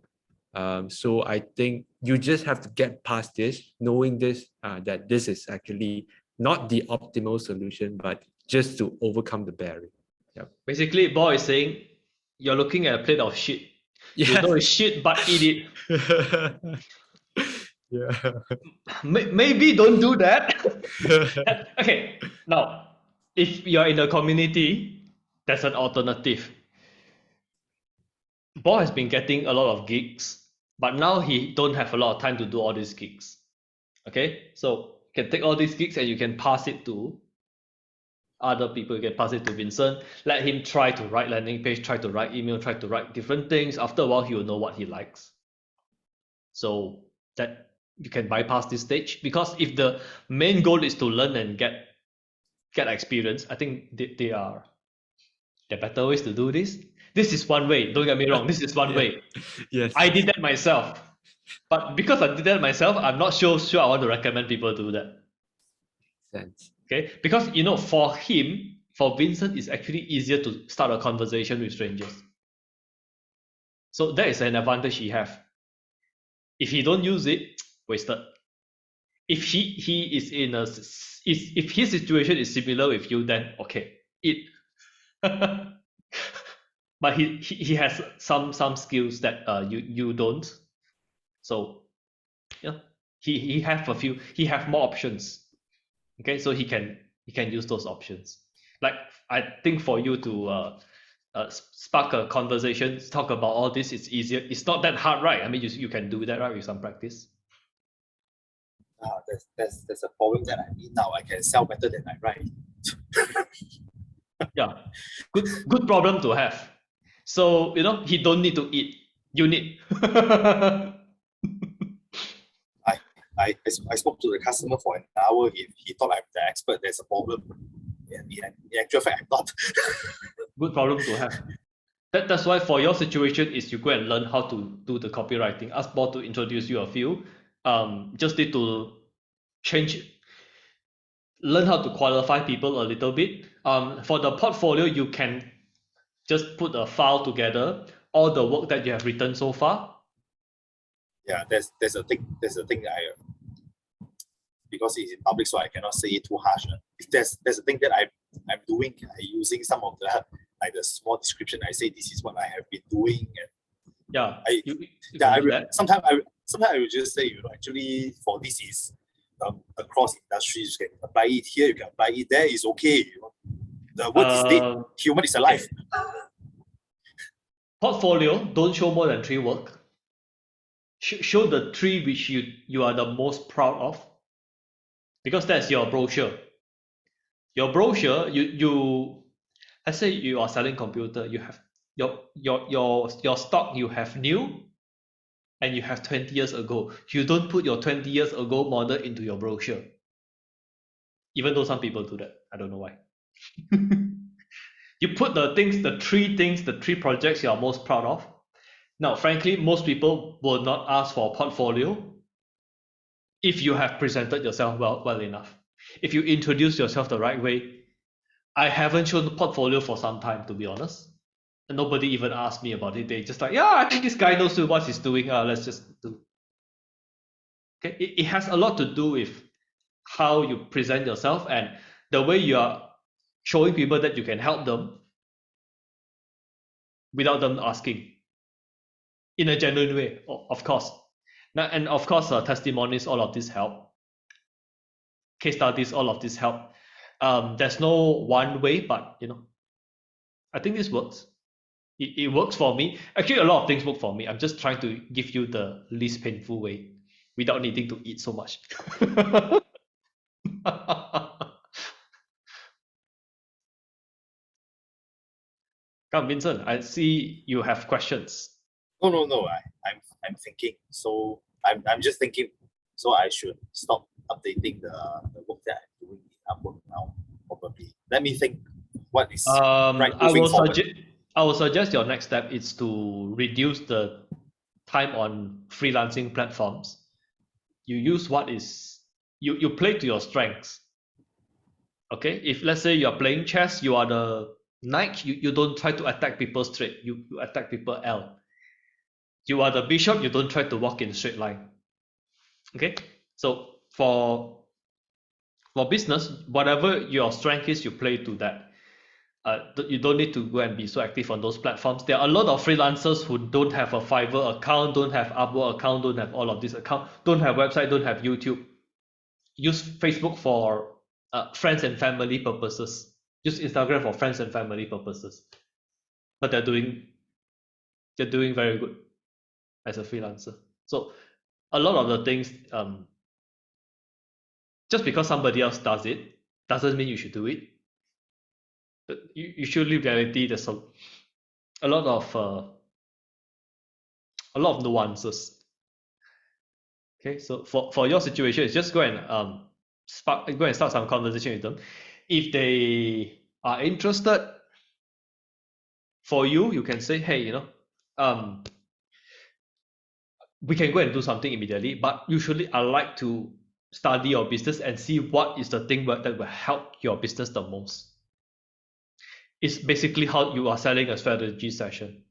So I think you just have to get past this, knowing this, that this is actually not the optimal solution, but just to overcome the barrier. Yeah. Basically, Bo is saying you're looking at a plate of shit. Yeah. You know it's shit, but eat it. Yeah. Maybe don't do that. Okay, now, if you're in a community, that's an alternative. Bo has been getting a lot of gigs, but now he don't have a lot of time to do all these gigs. Okay, so you can take all these gigs and you can pass it to other people. You can pass it to Vincent. Let him try to write landing page, try to write email, try to write different things. After a while, he will know what he likes. So that you can bypass this stage, because if the main goal is to learn and get experience, I think there are better ways to do this. This is one way. Don't get me wrong. This is one Yeah. way. Yes. I did that myself, but because I did that myself, I'm not sure I want to recommend people do that. Sense. Okay, because for him, for Vincent, it's actually easier to start a conversation with strangers. So that is an advantage he have. If he don't use it, wasted. If he is in a if his situation is similar with you, then okay, it. But he has some skills that you don't. So yeah, he have more options. Okay, so he can use those options. Like, I think for you to spark a conversation, talk about all this, it's easier. It's not that hard, right? I mean, you can do that, right, with some practice. That's a problem that I'm in now. I can sell better than I write. Yeah, good problem to have. So he don't need to eat. You need. I spoke to the customer for an hour. He thought I'm the expert. There's a problem. In actual fact, I'm not. Good problem to have. That's why for your situation is you go and learn how to do the copywriting. Ask Paul to introduce you a few. Just need to learn how to qualify people a little bit. For the portfolio, you can just put a file together, all the work that you have written so far. Yeah, there's a thing because it's in public, so I cannot say it too harsh. There's a thing that I'm doing. I using some of the the small description. I say this is what I have been doing, and yeah, sometimes I will just say, actually for this is across industries. You can apply it here, you can apply it there. It's okay. The word is dead. Human is alive. Portfolio, don't show more than 3 work. Show the 3 which you are the most proud of, because that's your brochure. Your brochure, you let's say you are selling computer, you have your stock, you have new and you have 20 years ago. You don't put your 20 years ago model into your brochure, even though some people do that. I don't know why. You put the 3 projects you are most proud of. Now, frankly, most people will not ask for a portfolio if you have presented yourself well enough. If you introduce yourself the right way. I haven't shown the portfolio for some time, to be honest. And nobody even asked me about it. They just like, yeah, I think this guy knows what he's doing. Let's just do. Okay, it has a lot to do with how you present yourself and the way you are showing people that you can help them without them asking, in a genuine way, of course. Now, and of course, testimonies, all of this help. Case studies, all of this help. There's no one way, but I think this works. It works for me. Actually, a lot of things work for me. I'm just trying to give you the least painful way without needing to eat so much. Come, Vincent, I see you have questions. No. I'm thinking. So I'm just thinking. So I should stop updating the work that I'm doing in Upwork now. Probably. Let me think. What is right moving forward? I will suggest your next step is to reduce the time on freelancing platforms. You use what is you play to your strengths. Okay, if let's say you're playing chess, you are the knight, you don't try to attack people straight, you attack people L. You are the bishop, you don't try to walk in a straight line. Okay, so for business, whatever your strength is, you play to that. You don't need to go and be so active on those platforms. There are a lot of freelancers who don't have a Fiverr account, don't have Upwork account, don't have all of this account, don't have website, don't have YouTube. Use Facebook for friends and family purposes. Use Instagram for friends and family purposes. But they're doing very good as a freelancer. So a lot of the things, just because somebody else does it, doesn't mean you should do it. You should live reality. There's a lot of nuances. Okay, so for your situation, it's just go and start some conversation with them. If they are interested, for you, you can say, hey, we can go and do something immediately, but usually I like to study your business and see what is the thing that will help your business the most. It's basically how you are selling a strategy session.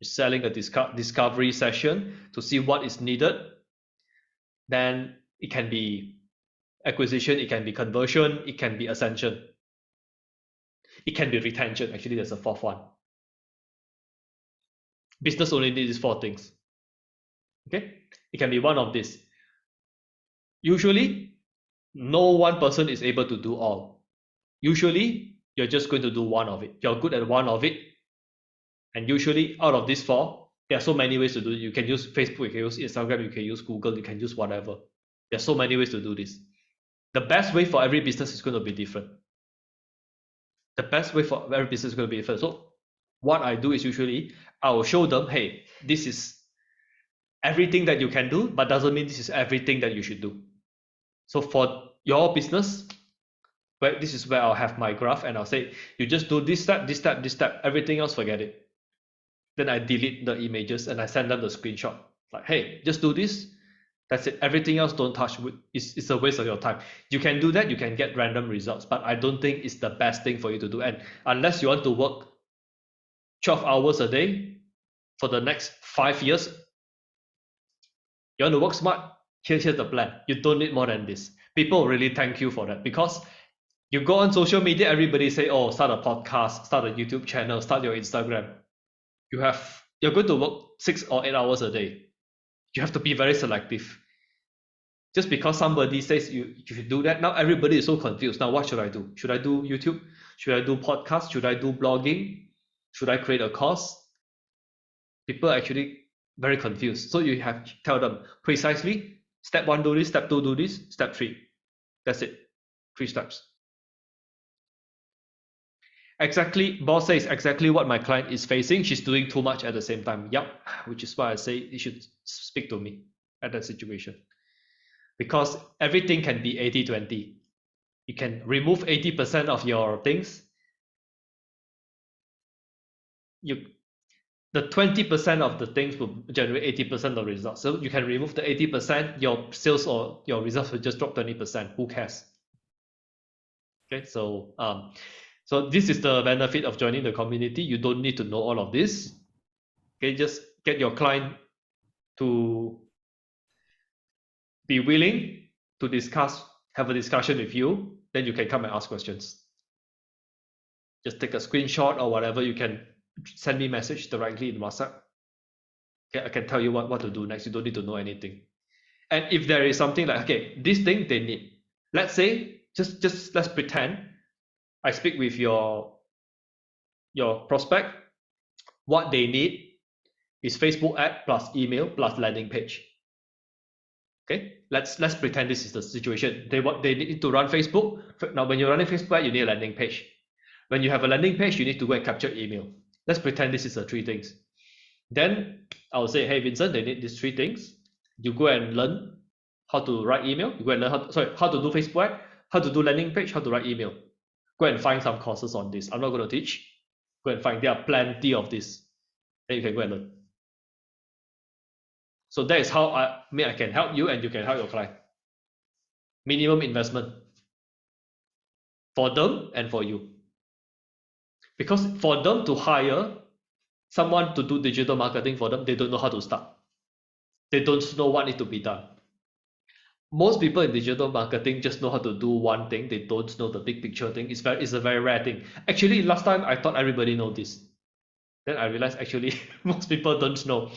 You're selling a discovery session to see what is needed. Then it can be acquisition, it can be conversion, it can be ascension, it can be retention. Actually, there's a fourth one. Business only needs these four things. Okay, it can be one of these. Usually, no one person is able to do all. Usually, you're just going to do one of it. You're good at one of it. And usually, out of these four, there are so many ways to do it. You can use Facebook, you can use Instagram, you can use Google, you can use whatever. There's so many ways to do this. The best way for every business is going to be different. The best way for every business is going to be different. So what I do is usually I will show them, hey, this is everything that you can do, but doesn't mean this is everything that you should do. So for your business, this is where I'll have my graph and I'll say, you just do this step, this step, this step, everything else, forget it. Then I delete the images and I send them the screenshot. Like, hey, just do this. That's it. Everything else don't touch. It's a waste of your time. You can do that. You can get random results, but I don't think it's the best thing for you to do. And unless you want to work 12 hours a day for the next 5 years, you want to work smart, here's the plan. You don't need more than this. People really thank you for that, because you go on social media, everybody say, oh, start a podcast, start a YouTube channel, start your Instagram. You're going to work 6 or 8 hours a day. You have to be very selective. Just because somebody says you should do that, now everybody is so confused. Now what should I do? Should I do YouTube? Should I do podcast? Should I do blogging? Should I create a course? People are actually very confused. So you have to tell them precisely, step 1 do this, step 2 do this, step 3. That's it. 3 steps. Exactly, boss says exactly what my client is facing. She's doing too much at the same time. Yep, which is why I say you should speak to me at that situation. Because everything can be 80-20. You can remove 80% of your things. The 20% of the things will generate 80% of results. So you can remove the 80%, your sales or your results will just drop 20%. Who cares? Okay, so this is the benefit of joining the community. You don't need to know all of this. Okay, just get your client to be willing to have a discussion with you. Then you can come and ask questions. Just take a screenshot or whatever. You can send me a message directly in WhatsApp. Okay, I can tell you what to do next. You don't need to know anything. And if there is something like, okay, this thing they need. Let's say, just let's pretend I speak with your prospect. What they need is Facebook ad plus email plus landing page. Okay, let's pretend this is the situation. They need to run Facebook. Now, when you're running Facebook ad, you need a landing page. When you have a landing page, you need to go and capture email. Let's pretend this is the 3 things. Then I'll say, hey, Vincent, they need these 3 things. You go and learn how to write email. You go and learn how to do Facebook ad, how to do landing page, how to write email. Go and find some courses on this. I'm not going to teach. Go and find. There are plenty of this. Then you can go and learn. So that is how I can help you and you can help your client. Minimum investment for them and for you. Because for them to hire someone to do digital marketing for them, they don't know how to start. They don't know what needs to be done. Most people in digital marketing just know how to do one thing. They don't know the big picture thing. It's a very rare thing. Actually, last time I thought everybody knows this. Then I realized actually most people don't know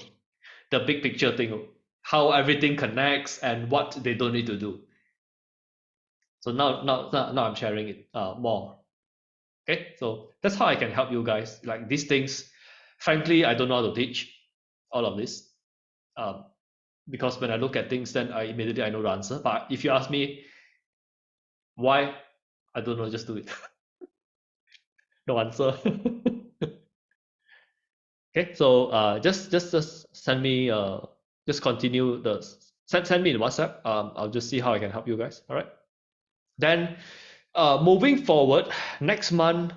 the big picture thing, how everything connects and what they don't need to do. So now I'm sharing it more. Okay, so that's how I can help you guys. Like these things, frankly, I don't know how to teach all of this. Because when I look at things, then I know the answer. But if you ask me why, I don't know, just do it. No answer. Okay, so just send me just continue the send me in WhatsApp. I'll just see how I can help you guys. All right. Then moving forward, next month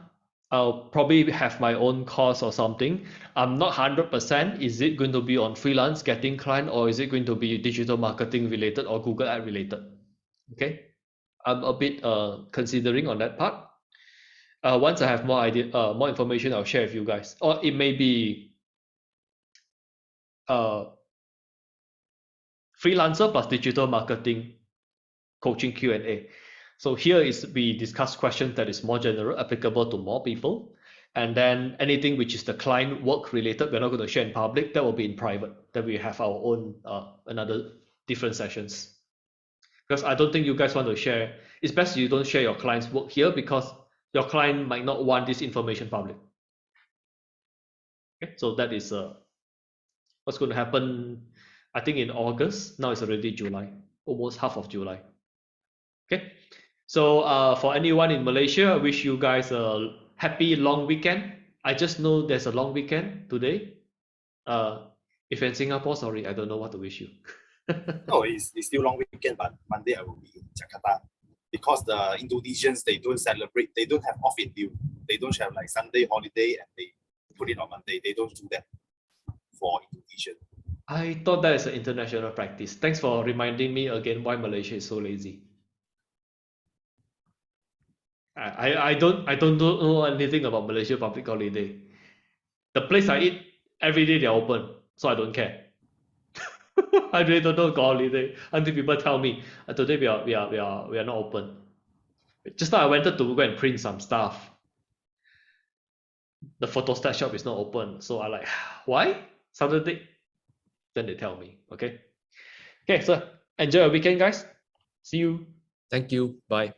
I'll probably have my own course or something. I'm not 100%. Is it going to be on freelance getting client, or is it going to be digital marketing related or Google ad related? Okay, I'm a bit considering on that part. Once I have more more information, I'll share with you guys. Or it may be freelancer plus digital marketing coaching Q&A. So here is we discuss questions that is more general, applicable to more people. And then anything which is the client work related, we're not going to share in public. That will be in private. Then we have our own another different sessions. Because I don't think you guys want to share. It's best you don't share your client's work here, because your client might not want this information public. Okay, so that is what's going to happen. I think in August. Now it's already July, almost half of July. Okay, so for anyone in Malaysia, I wish you guys a happy long weekend. I just know there's a long weekend today. If you're in Singapore, sorry, I don't know what to wish you. No, it's still long weekend, but Monday I will be in Jakarta. Because the Indonesians, they don't celebrate, they don't have off in lieu. They don't have like Sunday holiday and they put it on Monday. They don't do that for Indonesian. I thought that is an international practice. Thanks for reminding me again why Malaysia is so lazy. I don't know anything about Malaysia public holiday. The place I eat every day they're open, so I don't care. I really don't know got holiday until people tell me today we are not open. Just now I wanted to go and print some stuff. The photostat shop is not open, so I like why Saturday? Then they tell me. Okay, so enjoy your weekend, guys. See you. Thank you. Bye.